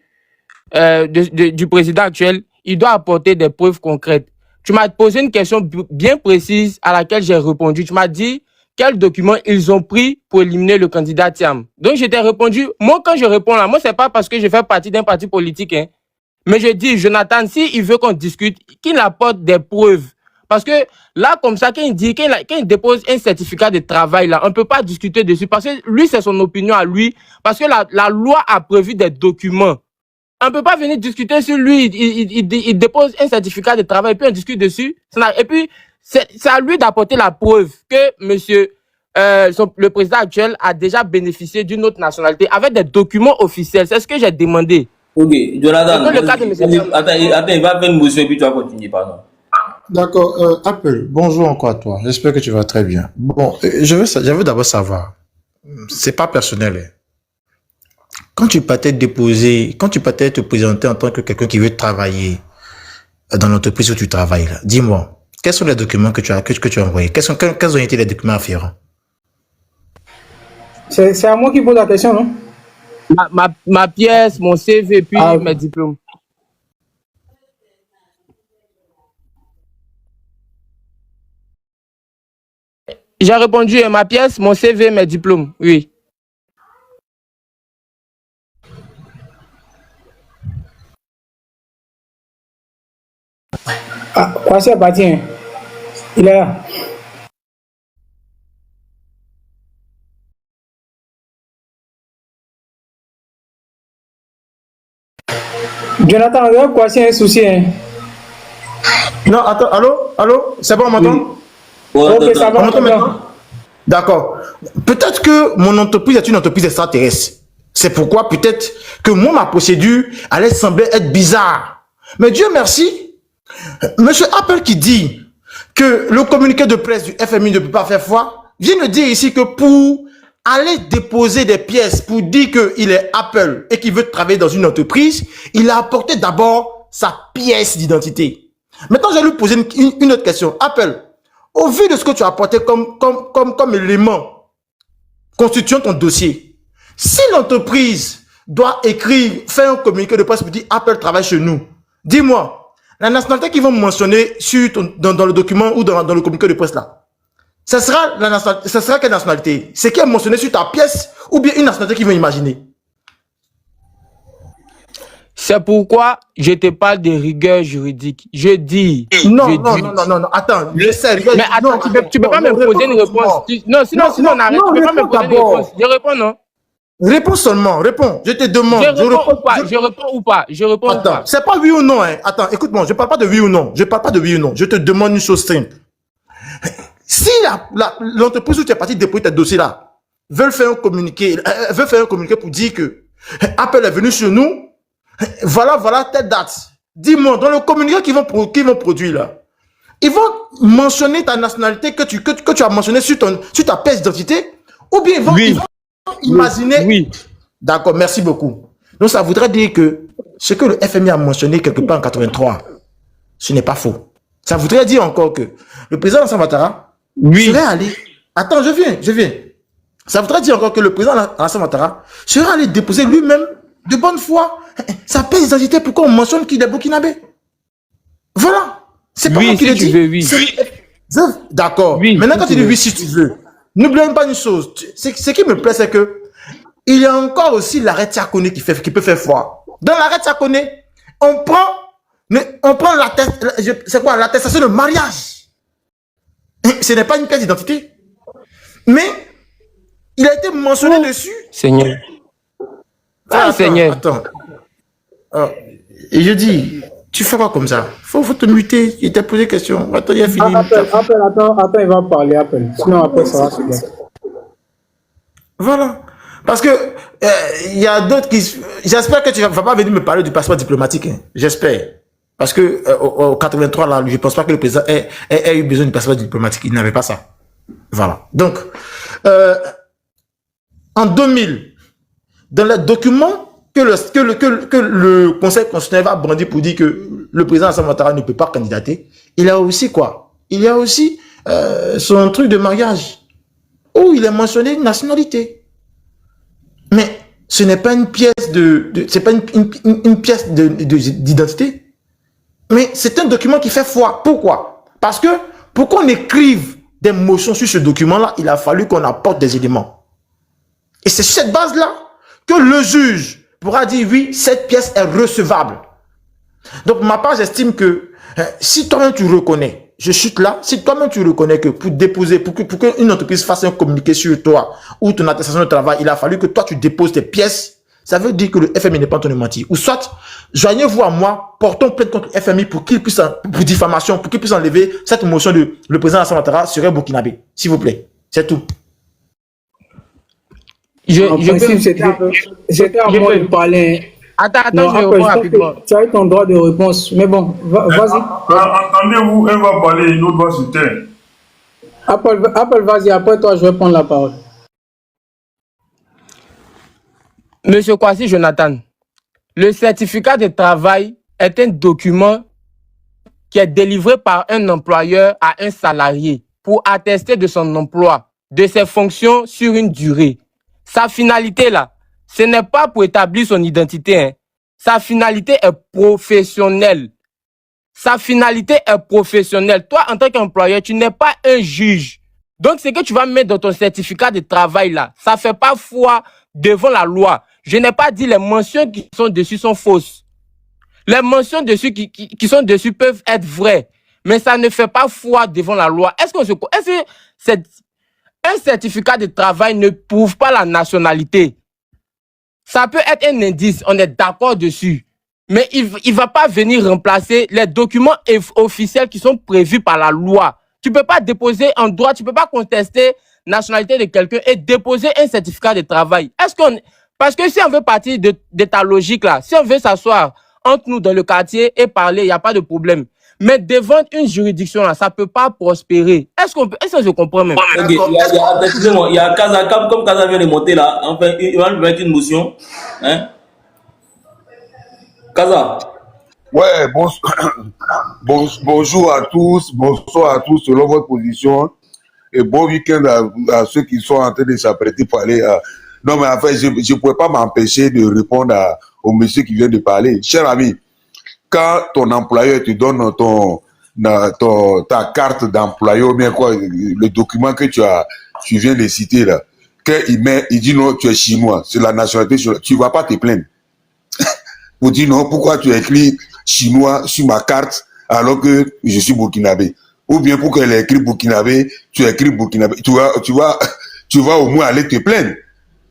du président actuel, il doit apporter des preuves concrètes. Tu m'as posé une question bien précise à laquelle j'ai répondu. Tu m'as dit quels documents ils ont pris pour éliminer le candidat Thiam. Donc, je t'ai répondu, moi, quand je réponds là, moi, c'est pas parce que je fais partie d'un parti politique, hein. Mais je dis, Jonathan, s'il veut qu'on discute, qu'il apporte des preuves. Parce que là, comme ça, quand il dépose un certificat de travail, là, on ne peut pas discuter dessus. Parce que lui, c'est son opinion à lui. Parce que la loi a prévu des documents. On ne peut pas venir discuter sur lui. Il dépose un certificat de travail, puis on discute dessus. Et puis, c'est à lui d'apporter la preuve que le président actuel a déjà bénéficié d'une autre nationalité avec des documents officiels. C'est ce que j'ai demandé. Ok, Jonathan, attends, il va faire une motion et puis tu vas continuer, pardon. D'accord, Apple, bonjour encore à toi. J'espère que tu vas très bien. Bon, je veux d'abord savoir, c'est pas personnel, hein. Quand tu partais te présenter en tant que quelqu'un qui veut travailler dans l'entreprise où tu travailles, dis-moi, quels sont les documents que tu as envoyés? Quels ont été les documents afférents? C'est à moi qui pose la question, non? Ma pièce, mon CV, puis mes diplômes. J'ai répondu ma pièce, mon CV, mes diplômes, oui. Ah, Kwasi appartient. Il est là. Jonathan, regarde Kwasi a un souci. Hein. Non, attends, allô, c'est bon, on m'entend? Ouais, Ok, ça va. On m'entend maintenant? D'accord. Peut-être que mon entreprise est une entreprise extraterrestre. C'est pourquoi peut-être que moi, ma procédure allait sembler être bizarre. Mais Dieu merci, Monsieur Apple qui dit que le communiqué de presse du FMI ne peut pas faire foi, vient de dire ici que pour aller déposer des pièces pour dire qu'il est Apple et qu'il veut travailler dans une entreprise, il a apporté d'abord sa pièce d'identité. Maintenant, je vais lui poser une autre question. Apple, au vu de ce que tu as apporté comme élément constituant ton dossier, si l'entreprise doit écrire, faire un communiqué de presse pour dire Apple travaille chez nous, dis-moi, la nationalité qu'ils vont mentionner dans le document ou dans le communiqué de presse là, ça sera quelle nationalité? C'est qui est mentionné sur ta pièce ou bien une nationalité qu'ils vont imaginer? C'est pourquoi je te parle de rigueur juridique. Je dis. Non, attends. Mais attends, tu peux pas me poser une réponse. Non, sinon, on arrête. Tu peux pas me poser une réponse. Je réponds, non? Réponds seulement, réponds. Je te demande. Je réponds ou pas. C'est pas oui ou non, hein. Attends, écoute-moi, je parle pas de oui ou non. Je te demande une chose simple. Si l'entreprise où tu es parti déposer tes dossiers là, veut faire un communiqué pour dire que Apple est venu sur nous, voilà telle date. Dis-moi, dans le communiqué qu'ils vont produire là, ils vont mentionner ta nationalité que tu as mentionné sur ta pièce d'identité, ou bien ils vont imaginer. Oui. D'accord, merci beaucoup. Donc ça voudrait dire que ce que le FMI a mentionné quelque part en 83, ce n'est pas faux. Ça voudrait dire encore que le président Alassane Ouattara serait allé. Attends, je viens. Ça voudrait dire encore que le président Alassane Ouattara serait allé déposer lui-même de bonne foi sa pièce d'identité. Pourquoi on mentionne qu'il est burkinabé? Voilà. C'est pas moi qui le dis. D'accord. Maintenant, quand tu dis oui, si tu veux, n'oublie pas une chose. Ce qui me plaît, c'est que il y a encore aussi l'arrêt Tiakoné qui peut faire foi. Dans l'arrêt Tiakoné, on prend l'attestation de mariage. Ce n'est pas une pièce d'identité. Mais il a été mentionné dessus. Seigneur. Seigneur. Attends. Et je dis, tu fais quoi comme ça? Faut te muter. Il t'a posé question. Attends, il a fini. Attends, il va parler, Appel. Sinon, après, ça va se bien. Voilà. Parce que il y a d'autres qui... J'espère que tu ne vas pas venir me parler du passeport diplomatique. Hein. J'espère. Parce que au 83, là, je ne pense pas que le président ait eu besoin du passeport diplomatique. Il n'avait pas ça. Voilà. Donc, en 2000, dans les documents que le Conseil constitutionnel va brandir pour dire que le président Alassane Ouattara ne peut pas candidater, il y a aussi quoi? Il y a aussi son truc de mariage, où il est mentionné une nationalité. Mais ce n'est pas une pièce c'est pas une pièce d'identité. Mais c'est un document qui fait foi. Pourquoi? Parce que pour qu'on écrive des motions sur ce document-là, il a fallu qu'on apporte des éléments. Et c'est sur cette base-là que le juge pourra dire oui, cette pièce est recevable. Donc, pour ma part, j'estime que si toi-même tu reconnais, je chute là, si toi-même tu reconnais que pour déposer, pour qu'une entreprise fasse un communiqué sur toi ou ton attestation de travail, il a fallu que toi tu déposes tes pièces, ça veut dire que le FMI n'est pas en train de mentir. Ou soit, joignez-vous à moi, portons plainte contre le FMI pour qu'il puisse, pour diffamation, pour qu'il puisse enlever cette motion de le président Alassane Ouattara serait burkinabé. S'il vous plaît. C'est tout. J'étais à moi de parler. Attends, je réponds rapidement. Tu as eu ton droit de réponse, mais bon, vas-y. Entendez-vous, elle va parler, une autre va se taire. Apple, vas-y, après toi, je vais prendre la parole. Monsieur Kwasi Jonathan, le certificat de travail est un document qui est délivré par un employeur à un salarié pour attester de son emploi, de ses fonctions sur une durée. Sa finalité là, ce n'est pas pour établir son identité. Hein. Sa finalité est professionnelle. Sa finalité est professionnelle. Toi, en tant qu'employeur, tu n'es pas un juge. Donc, ce que tu vas mettre dans ton certificat de travail là, ça fait pas foi devant la loi. Je n'ai pas dit les mentions qui sont dessus sont fausses. Les mentions dessus qui sont dessus peuvent être vraies, mais ça ne fait pas foi devant la loi. Est-ce que un certificat de travail ne prouve pas la nationalité? Ça peut être un indice, on est d'accord dessus. Mais il va pas venir remplacer les documents officiels qui sont prévus par la loi. Tu peux pas déposer un droit, tu peux pas contester la nationalité de quelqu'un et déposer un certificat de travail. Parce que si on veut partir de ta logique là, si on veut s'asseoir entre nous dans le quartier et parler, il n'y a pas de problème. Mais devant une juridiction là, ça peut pas prospérer. Est-ce que je comprends même? Okay. Il y a Kaza, comme Kaza vient de monter là, enfin, il va nous mettre une motion. Hein? Kaza. Ouais, bonjour à tous, bonsoir à tous selon votre position. Et bon week-end à ceux qui sont en train de s'apprêter pour aller à... Non, mais en fait, je ne pouvais pas m'empêcher de répondre au monsieur qui vient de parler. Cher ami, quand ton employeur te donne ta carte d'employeur, ou bien quoi, le document que tu viens de citer là, il dit non, tu es chinois, c'est la nationalité, tu ne vas pas te plaindre. Pour dire non, pourquoi tu as écrit chinois sur ma carte alors que je suis burkinabé? Ou bien pour qu'elle ait écrit burkinabé, tu as écrit burkinabé. Tu vas au moins aller te plaindre.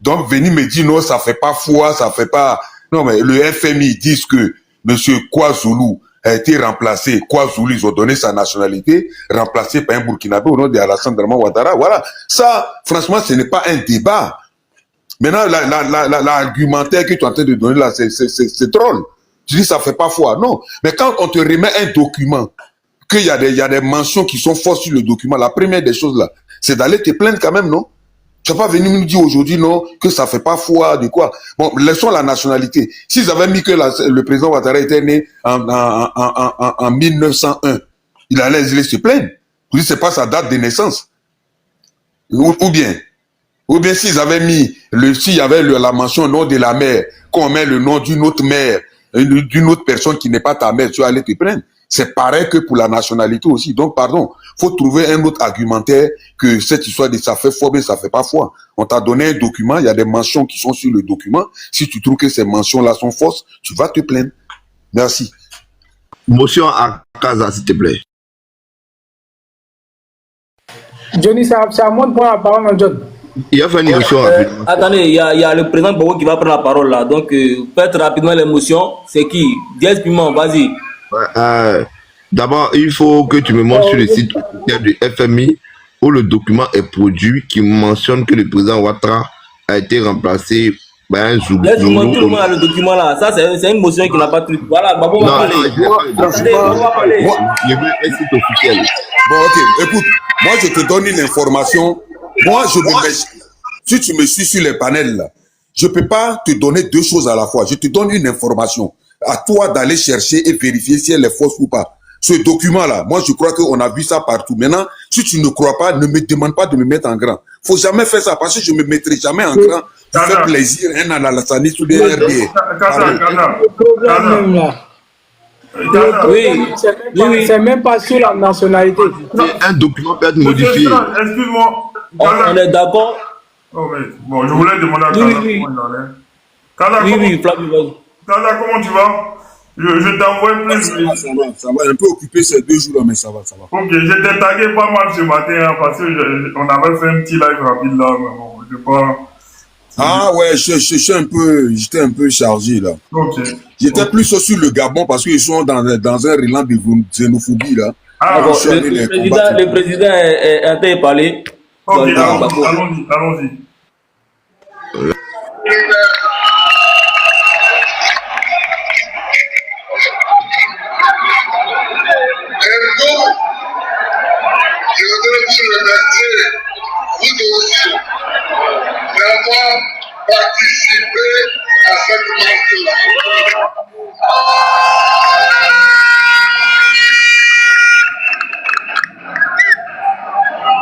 Donc, venir me dire non, ça fait pas foi, ça fait pas... Non, mais le FMI disent que monsieur KwaZulu a été remplacé. KwaZulu, ils ont donné sa nationalité, remplacé par un burkinabé au nom de Alassane Draman Ouattara. Voilà. Ça, franchement, ce n'est pas un débat. Maintenant, l'argumentaire que tu es en train de donner là, c'est drôle. Tu dis ça fait pas foi. Non. Mais quand on te remet un document, qu'il y a des mentions qui sont fausses sur le document, la première des choses là, c'est d'aller te plaindre quand même, non? Tu vas pas venir nous dire aujourd'hui, non, que ça fait pas foi, de quoi. Bon, laissons la nationalité. S'ils avaient mis que le président Ouattara était né en 1901, il allait se plaindre. Tu dis, c'est pas sa date de naissance. Ou bien s'ils avaient mis, s'il y avait la mention nom de la mère, qu'on met le nom d'une autre mère, d'une autre personne qui n'est pas ta mère, tu vas aller te plaindre. C'est pareil que pour la nationalité aussi. Donc, pardon, faut trouver un autre argumentaire que cette histoire de ça fait foi, mais ça fait pas foi. On t'a donné un document, il y a des mentions qui sont sur le document. Si tu trouves que ces mentions-là sont fausses, tu vas te plaindre. Merci. Motion à Kaza, s'il te plaît. Johnny, c'est à moi de prendre la parole, mon John. Il a fait une motion. Attendez, il y a le président Bobo qui va prendre la parole là. Donc, faites rapidement l'émotion. C'est qui? Diaz Piment, vas-y. D'abord, il faut que tu me montres sur le site officiel du FMI où le document est produit qui mentionne que le président Ouattara a été remplacé par un Zoulou. Laisse moi tout le monde a le document là. Ça, c'est une motion qui n'a pas de truc. Voilà, Babo va parler. Je veux un site officiel. Bon, ok, écoute, moi je te donne une information. Moi, si tu me suis sur les panels là, je ne peux pas te donner deux choses à la fois. Je te donne une information. À toi d'aller chercher et vérifier si elle est fausse ou pas. Ce document-là, moi je crois qu'on a vu ça partout. Maintenant, si tu ne crois pas, ne me demande pas de me mettre en grand. Faut jamais faire ça parce que je me mettrai jamais en grand. Tu fais plaisir, un Alassane sous des RD. Oui, c'est même pas sur la nationalité. Un document peut être modifié. Excuse-moi. On est d'accord? Oh, mais, bon, je voulais demander à Kaza comment il en est. Kaza, comment tu vas? Je t'envoie plus. Ça va, un peu occupé ces 2 jours là, mais ça va. Ok, j'étais tagué pas mal ce matin hein, parce qu'on avait fait un petit live rapide là, mais bon, je sais pas. Ah ouais, j'étais un peu chargé là. Ok. J'étais plus sur le Gabon parce qu'ils sont dans un élan de xénophobie là. Ah, bon, le président est en train de parler. Ok, allons-y. Je voudrais vous remercier, vous aussi, d'avoir participé à cette marche-là.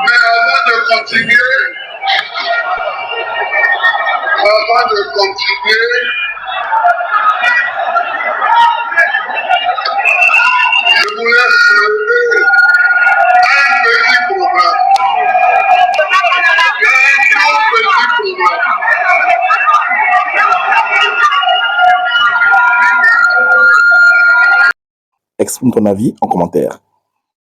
Mais avant de continuer, Je voulais soulever un petit problème. Exprime ton avis en commentaire.